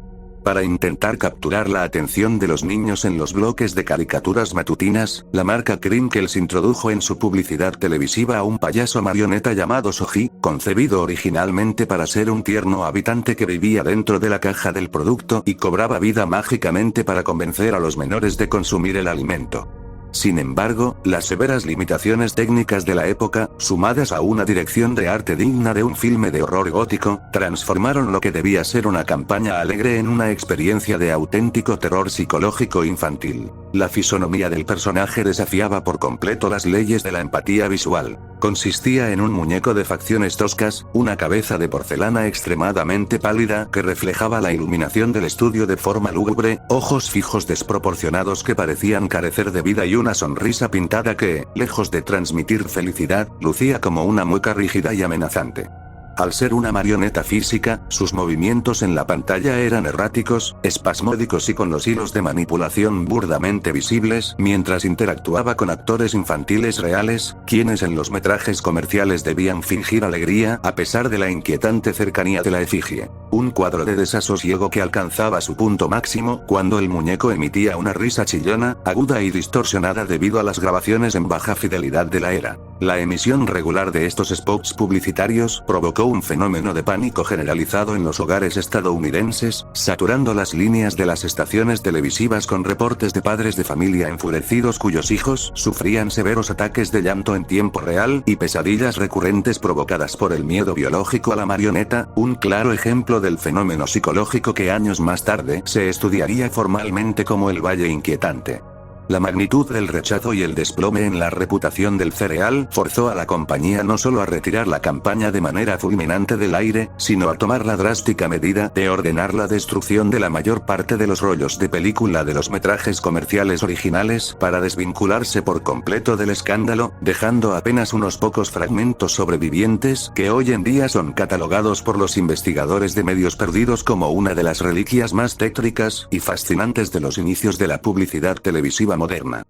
Para intentar capturar la atención de los niños en los bloques de caricaturas matutinas, la marca Crinkles introdujo en su publicidad televisiva a un payaso marioneta llamado Soji, concebido originalmente para ser un tierno habitante que vivía dentro de la caja del producto y cobraba vida mágicamente para convencer a los menores de consumir el alimento. Sin embargo, las severas limitaciones técnicas de la época, sumadas a una dirección de arte digna de un filme de horror gótico, transformaron lo que debía ser una campaña alegre en una experiencia de auténtico terror psicológico infantil. La fisonomía del personaje desafiaba por completo las leyes de la empatía visual. Consistía en un muñeco de facciones toscas, una cabeza de porcelana extremadamente pálida que reflejaba la iluminación del estudio de forma lúgubre, ojos fijos desproporcionados que parecían carecer de vida y una sonrisa pintada que, lejos de transmitir felicidad, lucía como una mueca rígida y amenazante. Al ser una marioneta física, sus movimientos en la pantalla eran erráticos, espasmódicos y con los hilos de manipulación burdamente visibles, mientras interactuaba con actores infantiles reales, quienes en los metrajes comerciales debían fingir alegría a pesar de la inquietante cercanía de la efigie. Un cuadro de desasosiego que alcanzaba su punto máximo cuando el muñeco emitía una risa chillona, aguda y distorsionada debido a las grabaciones en baja fidelidad de la era. La emisión regular de estos spots publicitarios provocó un fenómeno de pánico generalizado en los hogares estadounidenses, saturando las líneas de las estaciones televisivas con reportes de padres de familia enfurecidos cuyos hijos sufrían severos ataques de llanto en tiempo real y pesadillas recurrentes provocadas por el miedo biológico a la marioneta, un claro ejemplo del fenómeno psicológico que años más tarde se estudiaría formalmente como el Valle Inquietante. La magnitud del rechazo y el desplome en la reputación del cereal forzó a la compañía no solo a retirar la campaña de manera fulminante del aire, sino a tomar la drástica medida de ordenar la destrucción de la mayor parte de los rollos de película de los metrajes comerciales originales para desvincularse por completo del escándalo, dejando apenas unos pocos fragmentos sobrevivientes que hoy en día son catalogados por los investigadores de medios perdidos como una de las reliquias más tétricas y fascinantes de los inicios de la publicidad televisiva moderna.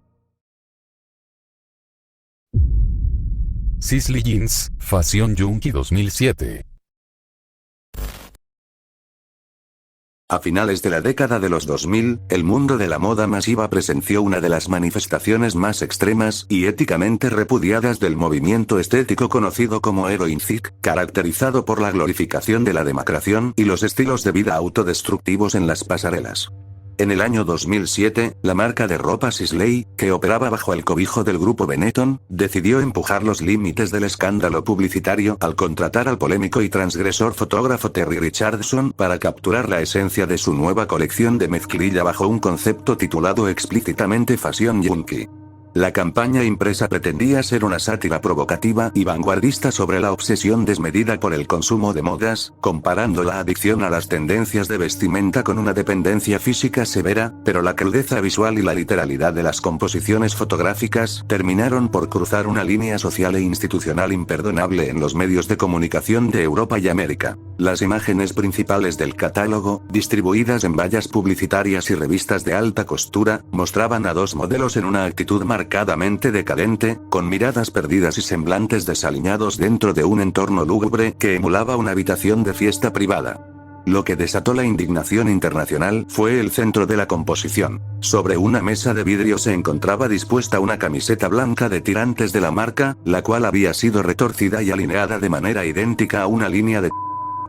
Sisley Jeans, Fashion Junkie 2007. A finales de la década de los 2000, el mundo de la moda masiva presenció una de las manifestaciones más extremas y éticamente repudiadas del movimiento estético conocido como Heroin Chic, caracterizado por la glorificación de la demacración y los estilos de vida autodestructivos en las pasarelas. En el año 2007, la marca de ropa Sisley, que operaba bajo el cobijo del grupo Benetton, decidió empujar los límites del escándalo publicitario al contratar al polémico y transgresor fotógrafo Terry Richardson para capturar la esencia de su nueva colección de mezclilla bajo un concepto titulado explícitamente Fashion Junkie. La campaña impresa pretendía ser una sátira provocativa y vanguardista sobre la obsesión desmedida por el consumo de modas, comparando la adicción a las tendencias de vestimenta con una dependencia física severa, pero la crudeza visual y la literalidad de las composiciones fotográficas terminaron por cruzar una línea social e institucional imperdonable en los medios de comunicación de Europa y América. Las imágenes principales del catálogo, distribuidas en vallas publicitarias y revistas de alta costura, mostraban a dos modelos en una actitud marcadamente decadente, con miradas perdidas y semblantes desaliñados dentro de un entorno lúgubre que emulaba una habitación de fiesta privada. Lo que desató la indignación internacional fue el centro de la composición. Sobre una mesa de vidrio se encontraba dispuesta una camiseta blanca de tirantes de la marca, la cual había sido retorcida y alineada de manera idéntica a una línea de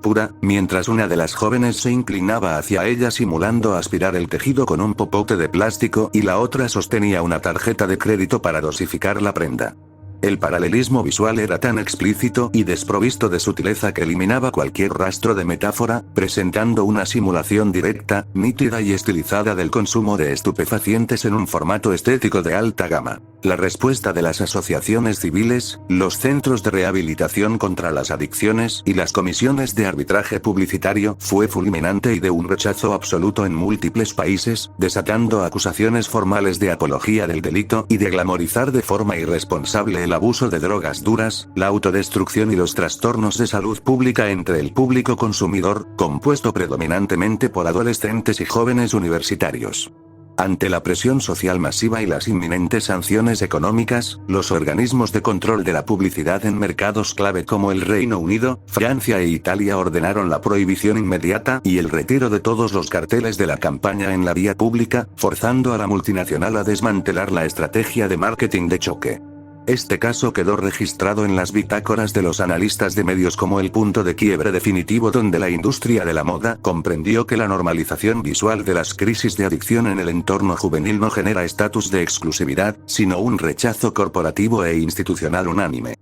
pura, mientras una de las jóvenes se inclinaba hacia ella simulando aspirar el tejido con un popote de plástico y la otra sostenía una tarjeta de crédito para dosificar la prenda. El paralelismo visual era tan explícito y desprovisto de sutileza que eliminaba cualquier rastro de metáfora, presentando una simulación directa, nítida y estilizada del consumo de estupefacientes en un formato estético de alta gama. La respuesta de las asociaciones civiles, los centros de rehabilitación contra las adicciones y las comisiones de arbitraje publicitario fue fulminante y de un rechazo absoluto en múltiples países, desatando acusaciones formales de apología del delito y de glamorizar de forma irresponsable el abuso de drogas duras, la autodestrucción y los trastornos de salud pública entre el público consumidor, compuesto predominantemente por adolescentes y jóvenes universitarios. Ante la presión social masiva y las inminentes sanciones económicas, los organismos de control de la publicidad en mercados clave como el Reino Unido, Francia e Italia ordenaron la prohibición inmediata y el retiro de todos los carteles de la campaña en la vía pública, forzando a la multinacional a desmantelar la estrategia de marketing de choque. Este caso quedó registrado en las bitácoras de los analistas de medios como el punto de quiebre definitivo donde la industria de la moda comprendió que la normalización visual de las crisis de adicción en el entorno juvenil no genera estatus de exclusividad, sino un rechazo corporativo e institucional unánime.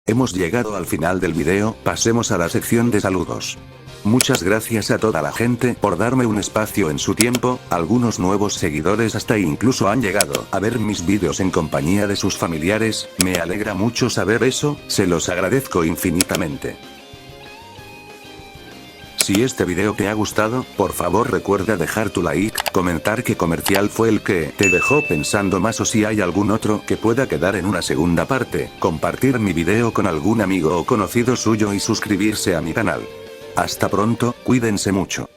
Hemos llegado al final del video, pasemos a la sección de saludos. Muchas gracias a toda la gente por darme un espacio en su tiempo, algunos nuevos seguidores hasta incluso han llegado a ver mis vídeos en compañía de sus familiares, me alegra mucho saber eso, se los agradezco infinitamente. Si este video te ha gustado, por favor recuerda dejar tu like, comentar qué comercial fue el que te dejó pensando más o si hay algún otro que pueda quedar en una segunda parte, compartir mi video con algún amigo o conocido suyo y suscribirse a mi canal. Hasta pronto, cuídense mucho.